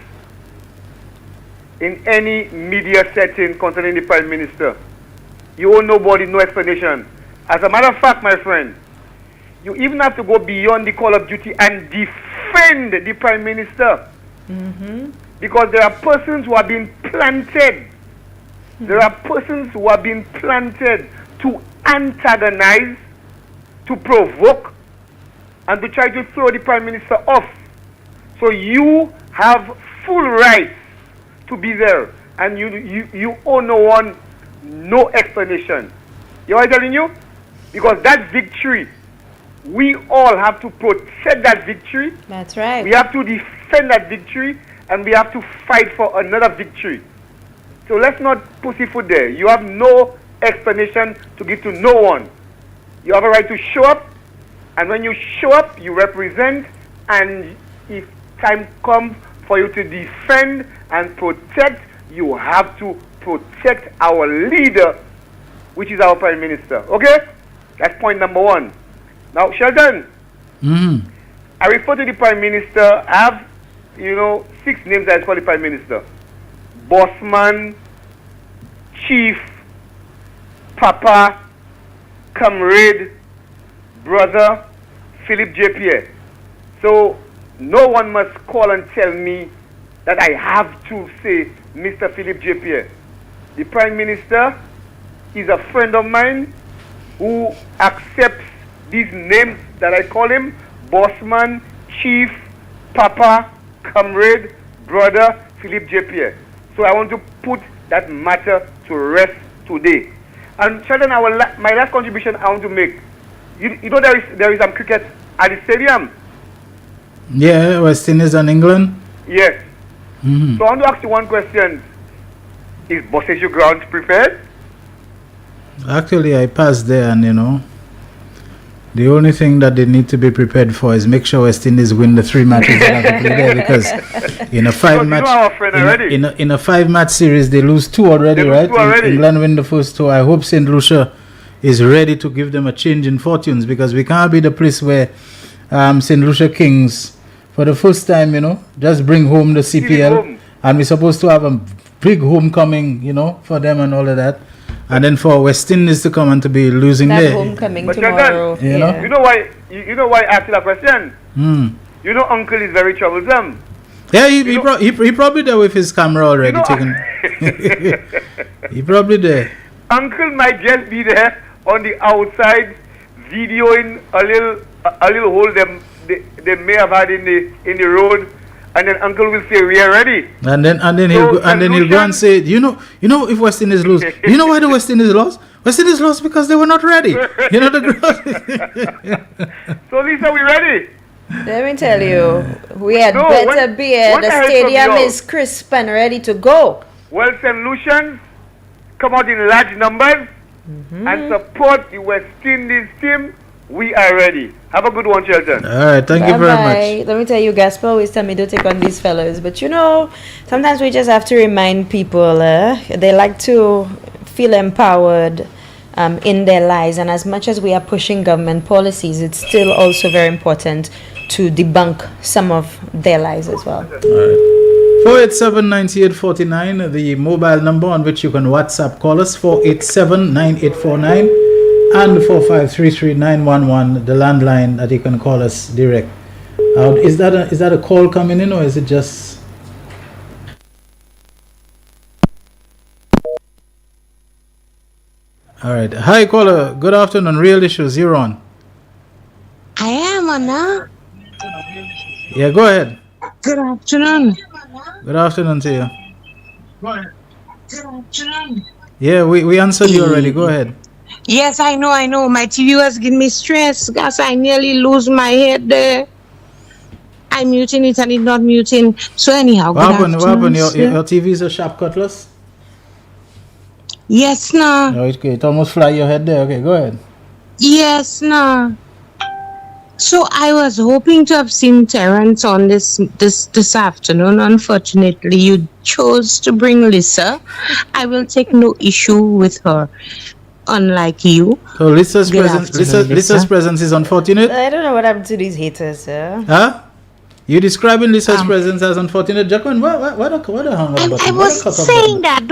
in any media setting concerning the Prime Minister. You owe nobody no explanation. As a matter of fact, my friend, you even have to go beyond the call of duty and defend the Prime Minister. Because there are persons who are being planted. There are persons who are being planted to antagonize, to provoke, and to try to throw the Prime Minister off. So you have full rights to be there, and you owe no one no explanation. You know what I'm telling you? Because that victory, we all have to protect that victory. That's right. We have to defend that victory, and we have to fight for another victory. So let's not pussyfoot there. You have no explanation to give to no one. You have a right to show up, and when you show up, you represent, and if time comes for you to defend and protect, you have to protect our leader, which is our Prime Minister. Okay? That's point number one. Now, Shelton, I refer to the Prime Minister. I have, 6 names that I call the Prime Minister. Bossman, Chief, Papa, Comrade, Brother, Philip J. Pierre. So, no one must call and tell me that I have to say Mr. Philip J. Pierre. The Prime Minister is a friend of mine who accepts these names that I call him: Bossman, Chief, Papa, Comrade, Brother, Philip J. Pierre. So I want to put that matter to rest today. And Sheldon, my last contribution I want to make. You know there is some cricket at the stadium. Yeah, West Indies and England. Yes. So I want to ask you one question. Is Bosseshu ground prepared? Actually, I passed there, and the only thing that they need to be prepared for is make sure West Indies win the 3 matches they have to play there, because in a 5-match series they lose 2 already, right? England win the first 2. I hope St. Lucia is ready to give them a change in fortunes, because we can't be the place where St. Lucia Kings, for the first time, just bring home the CPL, and we're supposed to have a big homecoming, for them and all of that. And then for West Indies to come and to be losing That there. homecoming But tomorrow. you know? You know why? You know why I asked you that question? You know, Uncle is very troublesome. Yeah, he probably there with his camera already taking. He probably there. Uncle might just be there on the outside, videoing a little hole they may have had in the road, and then Uncle will say we are ready. And then he'll go and say, you know if West Indies lose, you know why the West Indies lost? West Indies lost because they were not ready. You know So Lisa, we ready? Let me tell you, we had No, better what- beer. what The I heard from stadium y'all- is crisp and ready to go. Well, St. Lucians come out in large numbers and support the West Indies team. We are ready. Have a good one, Shelton. All right, thank you very Bye-bye. much. Let me tell you, Gaspar always tell me don't take on these fellows. But you know, sometimes we just have to remind people they like to feel empowered in their lives. And as much as we are pushing government policies, it's still also very important to debunk some of their lies as well. 487-9849, the mobile number on which you can WhatsApp call us, 487-9849 and 4533911, the landline that you can call us direct. Is that a call coming in, or is it just... All right. Hi, caller. Good afternoon. Real Issues. You're on. I am, Anna. Yeah, go ahead. Good afternoon. Good afternoon to you. Good afternoon. Yeah, we answered you already. Go ahead. Yes, I know. My TV was giving me stress because I nearly lose my head there. I'm muting it and it's not muting. So anyhow, What happened? sir. Your TV is a sharp cutlass? Yes, no. No, it almost fly your head there. Okay, go ahead. Yes, no. So I was hoping to have seen Terrence on this afternoon. Unfortunately, you chose to bring Lisa. I will take no issue with her, unlike you. So Lisa's Good presence, afternoon, Lisa's Lisa. presence is unfortunate. I don't know what happened to these haters, sir. Huh? You describing Lisa's presence as unfortunate, Jacqueline? What the hang up button? I What was the cock up saying button? that.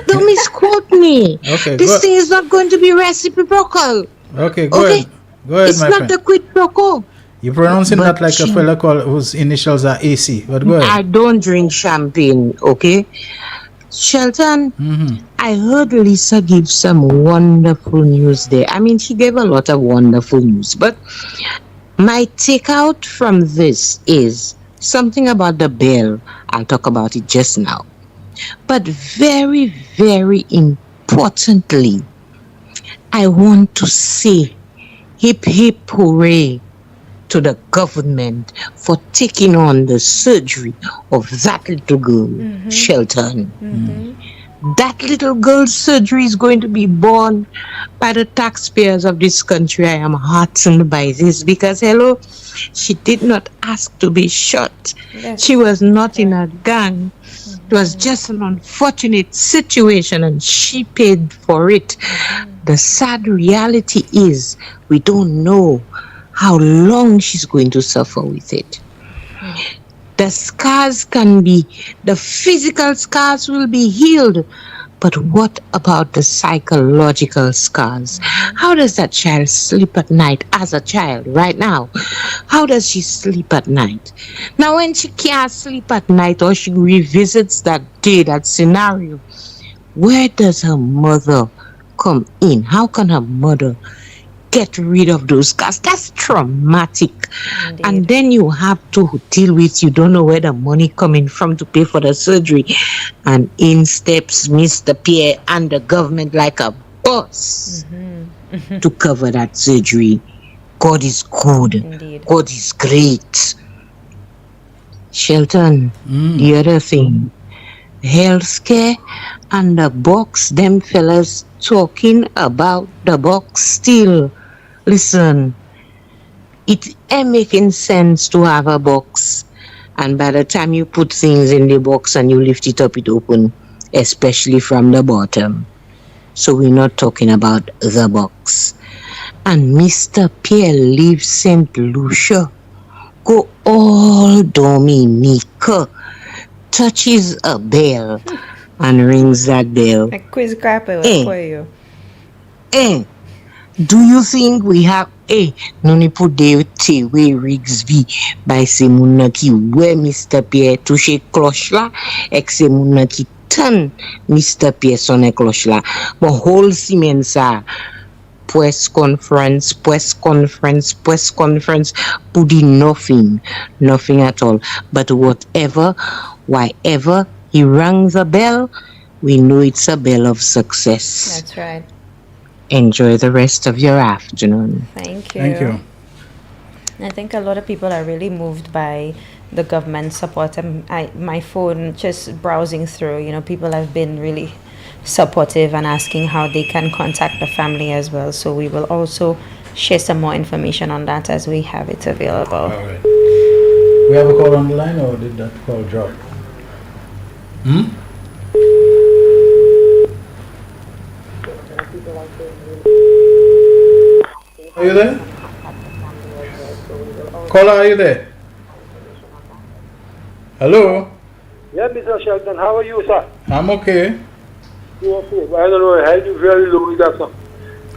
Don't misquote me. Okay, This go- thing is not going to be reciprocal. Okay, go Okay. ahead. Go ahead, It's my not friend. the quid pro quo. You're pronouncing But that like a she- fella whose initials are AC. But go I ahead. don't drink champagne, okay? Shelton, I heard Lisa give some wonderful news there. I mean, she gave a lot of wonderful news. But my takeout from this is something about the bell. I'll talk about it just now. But very, very importantly, I want to say hip hip hooray to the government for taking on the surgery of that little girl, Shelton. That little girl's surgery is going to be borne by the taxpayers of this country. I am heartened by this because, hello, she did not ask to be shot. She was not in a gang. It was just an unfortunate situation and she paid for it. The sad reality is we don't know how long she's going to suffer with it. The scars the physical scars will be healed, but what about the psychological scars? How does that child sleep at night as a child right now? How does she sleep at night? Now when she can't sleep at night or she revisits that day, that scenario, where does her mother come in? How can her mother get rid of those scars? That's traumatic. Indeed. And then you have to deal with, you don't know where the money coming from to pay for the surgery. And in steps Mr. Pierre and the government like a boss to cover that surgery. God is good. Indeed. God is great. Shelton, the other thing, healthcare and the box, them fellas talking about the box still. Listen, it ain't making sense to have a box, and by the time you put things in the box and you lift it up, it open, especially from the bottom. So we're not talking about the box. And Mr. Pierre leaves St. Lucia, go all Dominica, touches a bell, and rings that bell. A quiz crapper for you. Do you think we have no ni put de te we rigs vi by se moun nan ki we Mr. Pierre touche cloche la ek se moun nan ki tan Mr. Pierre sonne cloche la bon whole simen sa press conference pour the nothing at all, but wherever he rings a bell, we know it's a bell of success. That's right. Enjoy the rest of your afternoon. Thank you. Thank you. I think a lot of people are really moved by the government support. My phone, just browsing through, people have been really supportive and asking how they can contact the family as well. So we will also share some more information on that as we have it available. All right. We have a call on the line, or did that call drop? Are you there? Caller, are you there? Hello? Yeah, Mr. Shelton, how are you, sir? I'm okay. You okay? I don't know, I heard you very low with that, sir.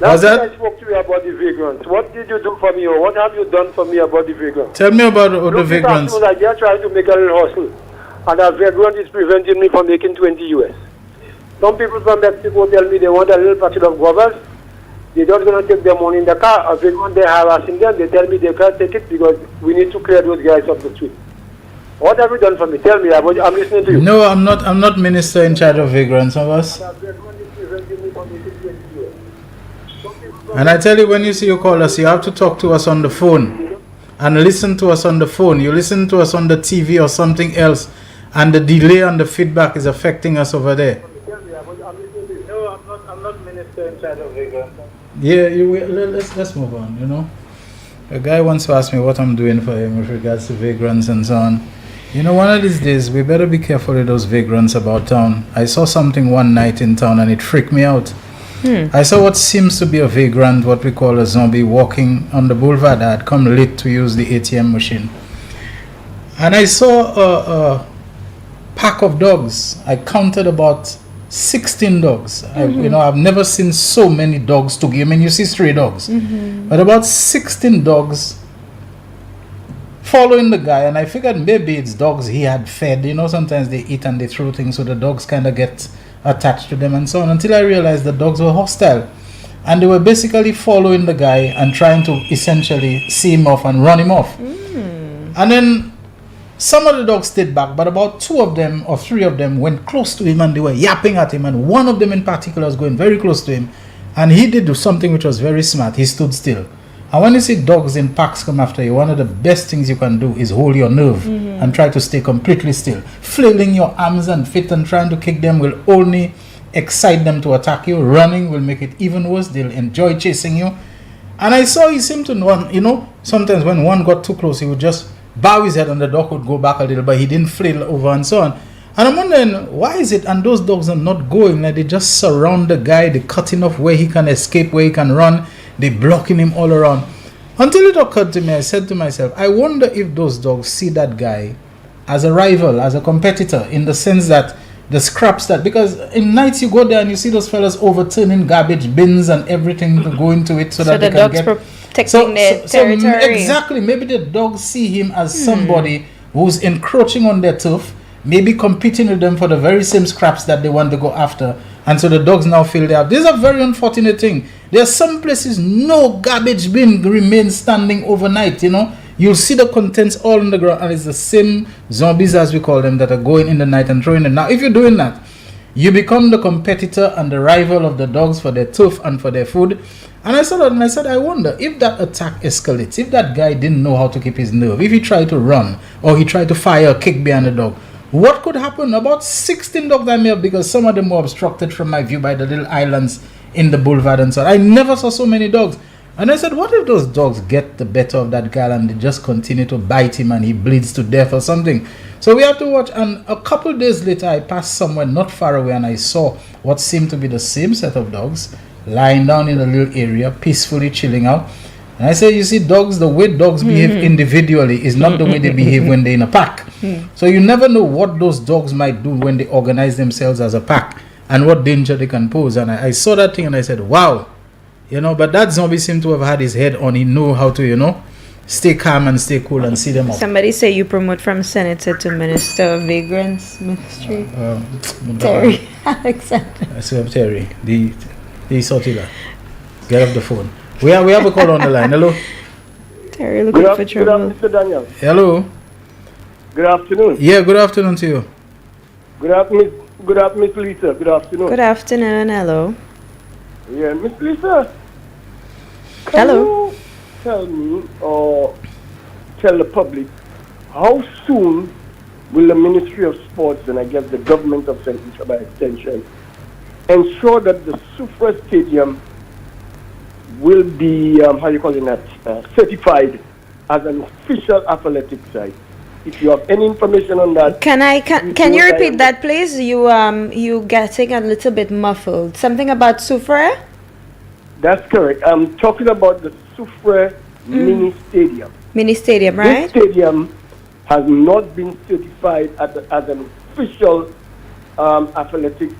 Last time I spoke to you about the vagrants. What did you do for me, or what have you done for me about the vagrants? Tell me about the vagrants. Like they're trying to make a little hustle, and a vagrant is preventing me from making 20 US. Some people from Mexico tell me they want a little packet of guavas. They're just going to take their money in the car. A vagrant, they're harassing them. They tell me they can't take it because we need to clear those guys off the street. What have you done for me? Tell me. I'm listening to you. No, I'm not minister in charge of vagrants, of us. And I tell you, when you see you call us, you have to talk to us on the phone and listen to us on the phone. You listen to us on the TV or something else, and the delay and the feedback is affecting us over there. No, I'm not minister in charge of vagrants. Yeah, let's move on. A guy once asked me what I'm doing for him with regards to vagrants and so on. One of these days, we better be careful with those vagrants about town. I saw something one night in town and it freaked me out. I saw what seems to be a vagrant, what we call a zombie, walking on the boulevard. I had come late to use the ATM machine. And I saw a pack of dogs. I counted about 16 dogs. I've never seen so many dogs together. I mean, you see stray dogs. But about 16 dogs following the guy, and I figured maybe it's dogs he had fed. Sometimes they eat and they throw things, so the dogs kind of get attached to them and so on, until I realized the dogs were hostile. And they were basically following the guy and trying to essentially see him off and run him off. And then some of the dogs stayed back, but about 2 of them or 3 of them went close to him and they were yapping at him, and one of them in particular was going very close to him, and he did do something which was very smart. He stood still. And when you see dogs in packs come after you, one of the best things you can do is hold your nerve and try to stay completely still. Flailing your arms and feet and trying to kick them will only excite them to attack you. Running will make it even worse. They'll enjoy chasing you. And I saw he seemed to run. Sometimes when one got too close, he would just bow his head and the dog would go back a little, but he didn't flail over and so on. And I'm wondering, why is it? And those dogs are not going. Like, they just surround the guy. They cut him off where he can escape, where he can run. They blocking him all around. Until it occurred to me, I said to myself, I wonder if those dogs see that guy as a rival, as a competitor, in the sense that the scraps that, because in nights you go there and you see those fellas overturning garbage bins and everything to go into it so that the they can dogs get protecting their territory. Exactly. Maybe the dogs see him as somebody who's encroaching on their turf, maybe competing with them for the very same scraps that they want to go after. And so the dogs now feel they have. This is a very unfortunate thing. There are some places no garbage bin remains standing overnight, You'll see the contents all on the ground, and it's the same zombies, as we call them, that are going in the night and throwing them. Now, if you're doing that, you become the competitor and the rival of the dogs for their turf and for their food. And I saw that and I said, I wonder if that attack escalates, if that guy didn't know how to keep his nerve, if he tried to run or he tried to fire a kick behind the dog, what could happen? About 16 dogs I may have, because some of them were obstructed from my view by the little islands in the boulevard and so on. I never saw so many dogs. And I said, what if those dogs get the better of that guy and they just continue to bite him and he bleeds to death or something? So we have to watch. And a couple days later, I passed somewhere not far away and I saw what seemed to be the same set of dogs lying down in a little area, peacefully chilling out. And I said, you see, dogs, the way dogs behave individually is not the way they behave when they're in a pack. So you never know what those dogs might do when they organize themselves as a pack and what danger they can pose. And I saw that thing and I said, wow. But that zombie seemed to have had his head on. He knew how to, stay calm and stay cool and see them out. Somebody say you promote from senator to minister of vagrants ministry. Terry Alexander. I said Terry, the Sotila. Get off the phone. We have a call on the line. Hello. Terry looking for trouble. Good afternoon, Mr. Daniel. Hello. Good afternoon. Yeah, good afternoon to you. Good afternoon, Miss Lisa. Good afternoon. Good afternoon. Hello. Yeah, Miss Lisa. Hello. You tell me or tell the public how soon will the Ministry of Sports and I guess the government of St. Lucia by extension ensure that the Sufra Stadium will be certified as an official athletic site? If you have any information on that, can you repeat that, please? You getting a little bit muffled. Something about Sufra? That's correct. I'm talking about the Sufra mini stadium. Mini stadium, right? This stadium has not been certified as an official athletic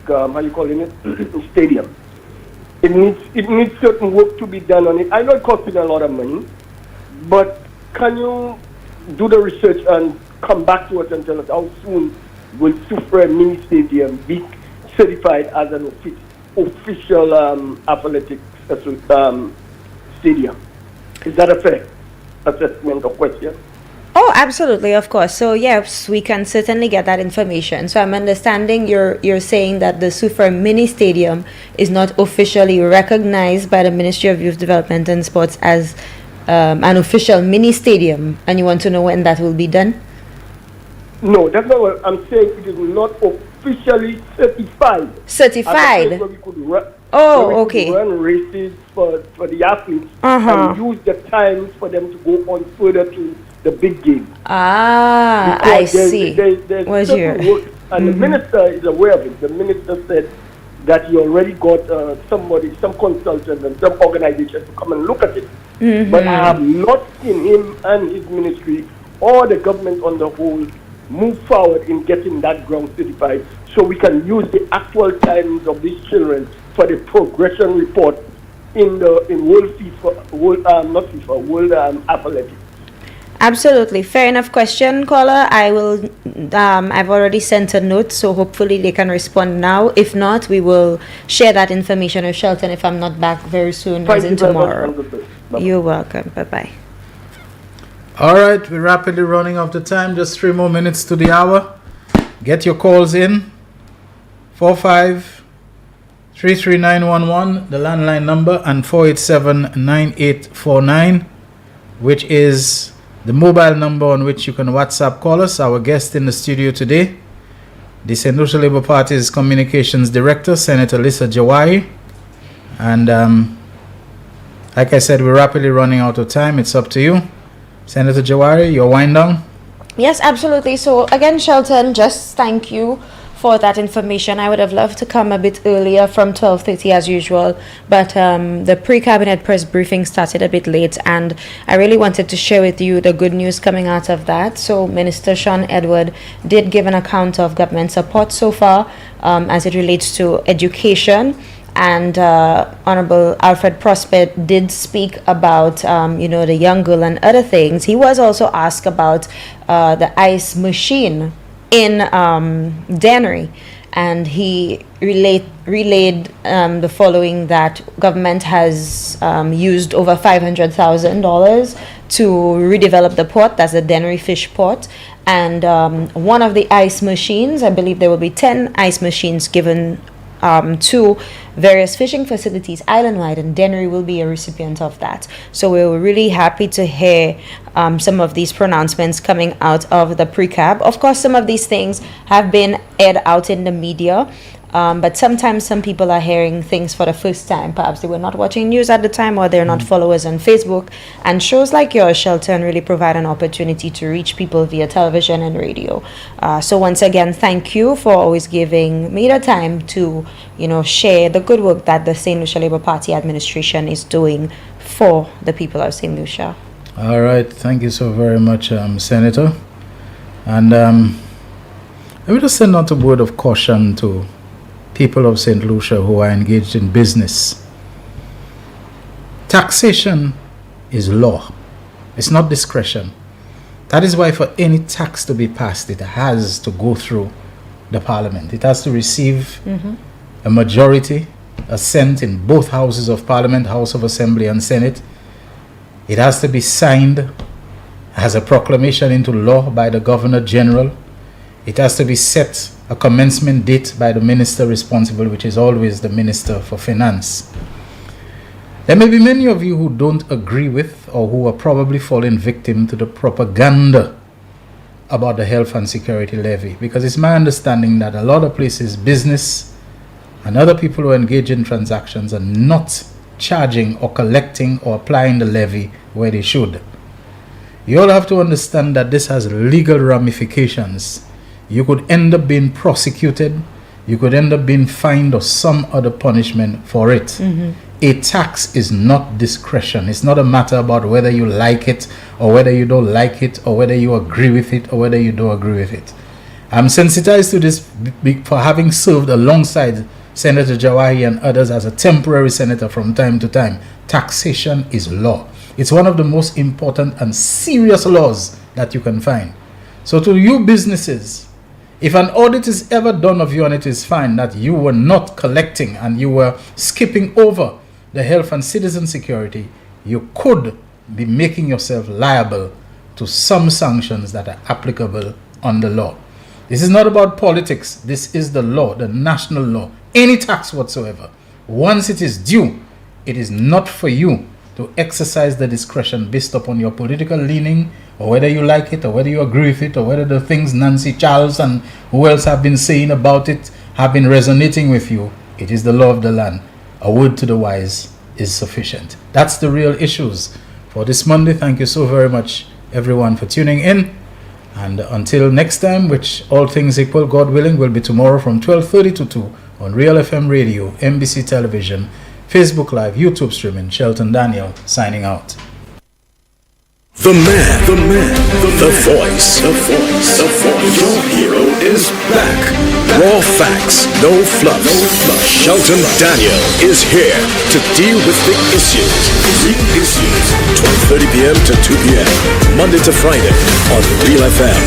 stadium. It needs certain work to be done on it. I know it costs a lot of money, but can you do the research and come back to us and tell us how soon will Sufra mini stadium be certified as an official athletic stadium? Is that a fair assessment or question? Oh, absolutely, of course. So yes, we can certainly get that information. So I'm understanding you're saying that the Sufra mini stadium is not officially recognized by the Ministry of Youth Development and Sports as an official mini stadium, and you want to know when that will be done? No, that's not what I'm saying. It is not officially certified. Certified. Where we could run, okay. Run races for the athletes and use the times for them to go on further to the big game. I see. There's certain work, and the minister is aware of it. The minister said that he already got some consultant and some organization to come and look at it. But I have not seen him and his ministry or the government on the whole move forward in getting that ground certified so we can use the actual times of these children for the progression report in World Athletics. Absolutely. Fair enough question, caller. I will, I've already sent a note, so hopefully they can respond now. If not, we will share that information with Shelton if I'm not back very soon, as in tomorrow. You're welcome. Bye-bye. All right, we're rapidly running out of time. Just 3 more minutes to the hour. Get your calls in. 45-33911, the landline number, and 487-9849, which is the mobile number on which you can WhatsApp call us. Our guest in the studio today, the St. Lucia Labour Party's Communications Director, Senator Lisa Jawari. And like I said, we're rapidly running out of time. It's up to you. Senator Jawari, your wind down? Yes, absolutely. So again, Shelton, just thank you for that information. I would have loved to come a bit earlier from 12:30 as usual, but the pre-cabinet press briefing started a bit late, and I really wanted to share with you the good news coming out of that. So Minister Sean Edward did give an account of government support so far as it relates to education. And Honorable Alfred Prosper did speak about, the young girl and other things. He was also asked about the ice machine in Dannery, and he relayed the following, that government has used over $500,000 to redevelop the port. That's the Dannery Fish Port. And one of the ice machines, I believe there will be 10 ice machines given to various fishing facilities island-wide, and Dannery will be a recipient of that. So we were really happy to hear some of these pronouncements coming out of the pre-cab. Of course, some of these things have been aired out in the media, but sometimes some people are hearing things for the first time. Perhaps they were not watching news at the time, or they're not followers on Facebook. And shows like yours, Shelton, really provide an opportunity to reach people via television and radio. So once again, thank you for always giving me the time to, share the good work that the St. Lucia Labour Party administration is doing for the people of St. Lucia. All right. Thank you so very much, Senator. And let me just send out a word of caution to people of St. Lucia who are engaged in business. Taxation is law. It's not discretion. That is why for any tax to be passed, it has to go through the parliament. It has to receive a majority, assent in both houses of parliament, House of Assembly and Senate. It has to be signed as a proclamation into law by the Governor General. It has to be set a commencement date by the minister responsible, which is always the Minister for Finance. There may be many of you who don't agree with or who are probably falling victim to the propaganda about the health and security levy, because it's my understanding that a lot of places, business and other people who engage in transactions are not charging or collecting or applying the levy where they should. You all have to understand that this has legal ramifications. You could end up being prosecuted, you could end up being fined or some other punishment for it. A tax is not discretion. It's not a matter about whether you like it or whether you don't like it or whether you agree with it or whether you don't agree with it. I'm sensitized to this for having served alongside Senator Jawahi and others as a temporary senator from time to time. Taxation is law. It's one of the most important and serious laws that you can find. So to you businesses, if an audit is ever done of you and it is found that you were not collecting and you were skipping over the health and citizen security, you could be making yourself liable to some sanctions that are applicable under law. This is not about politics. This is the law, the national law. Any tax whatsoever, once it is due, it is not for you to exercise the discretion based upon your political leaning, or whether you like it, or whether you agree with it, or whether the things Nancy Charles and who else have been saying about it have been resonating with you. It is the law of the land. A word to the wise is sufficient. That's the real issues for this Monday. Thank you so very much, everyone, for tuning in. And until next time, which all things equal, God willing, will be tomorrow from 12:30 to 2 on Real FM Radio, NBC Television, Facebook Live, YouTube streaming. Shelton Daniel signing out. The voice. Your hero is back. Raw facts, no fluff. Shelton Daniel is here to deal with the issues. 12:30 p.m. to 2 p.m. Monday to Friday on Real FM.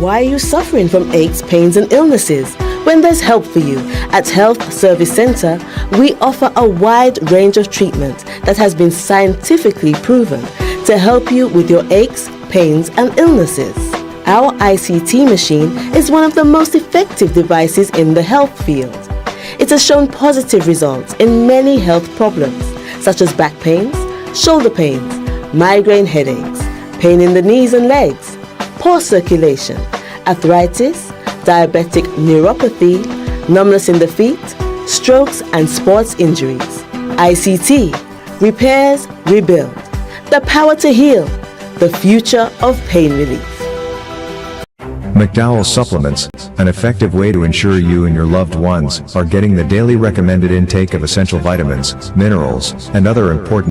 Why are you suffering from aches, pains and illnesses? When there's help for you. At Health Service Center, we offer a wide range of treatment that has been scientifically proven to help you with your aches, pains and illnesses. Our ICT machine is one of the most effective devices in the health field. It has shown positive results in many health problems such as back pains, shoulder pains, migraine headaches, pain in the knees and legs, poor circulation, arthritis, diabetic neuropathy, numbness in the feet, strokes and sports injuries. ICT, repairs, rebuild. The power to heal, the future of pain relief. McDowell Supplements, an effective way to ensure you and your loved ones are getting the daily recommended intake of essential vitamins, minerals, and other important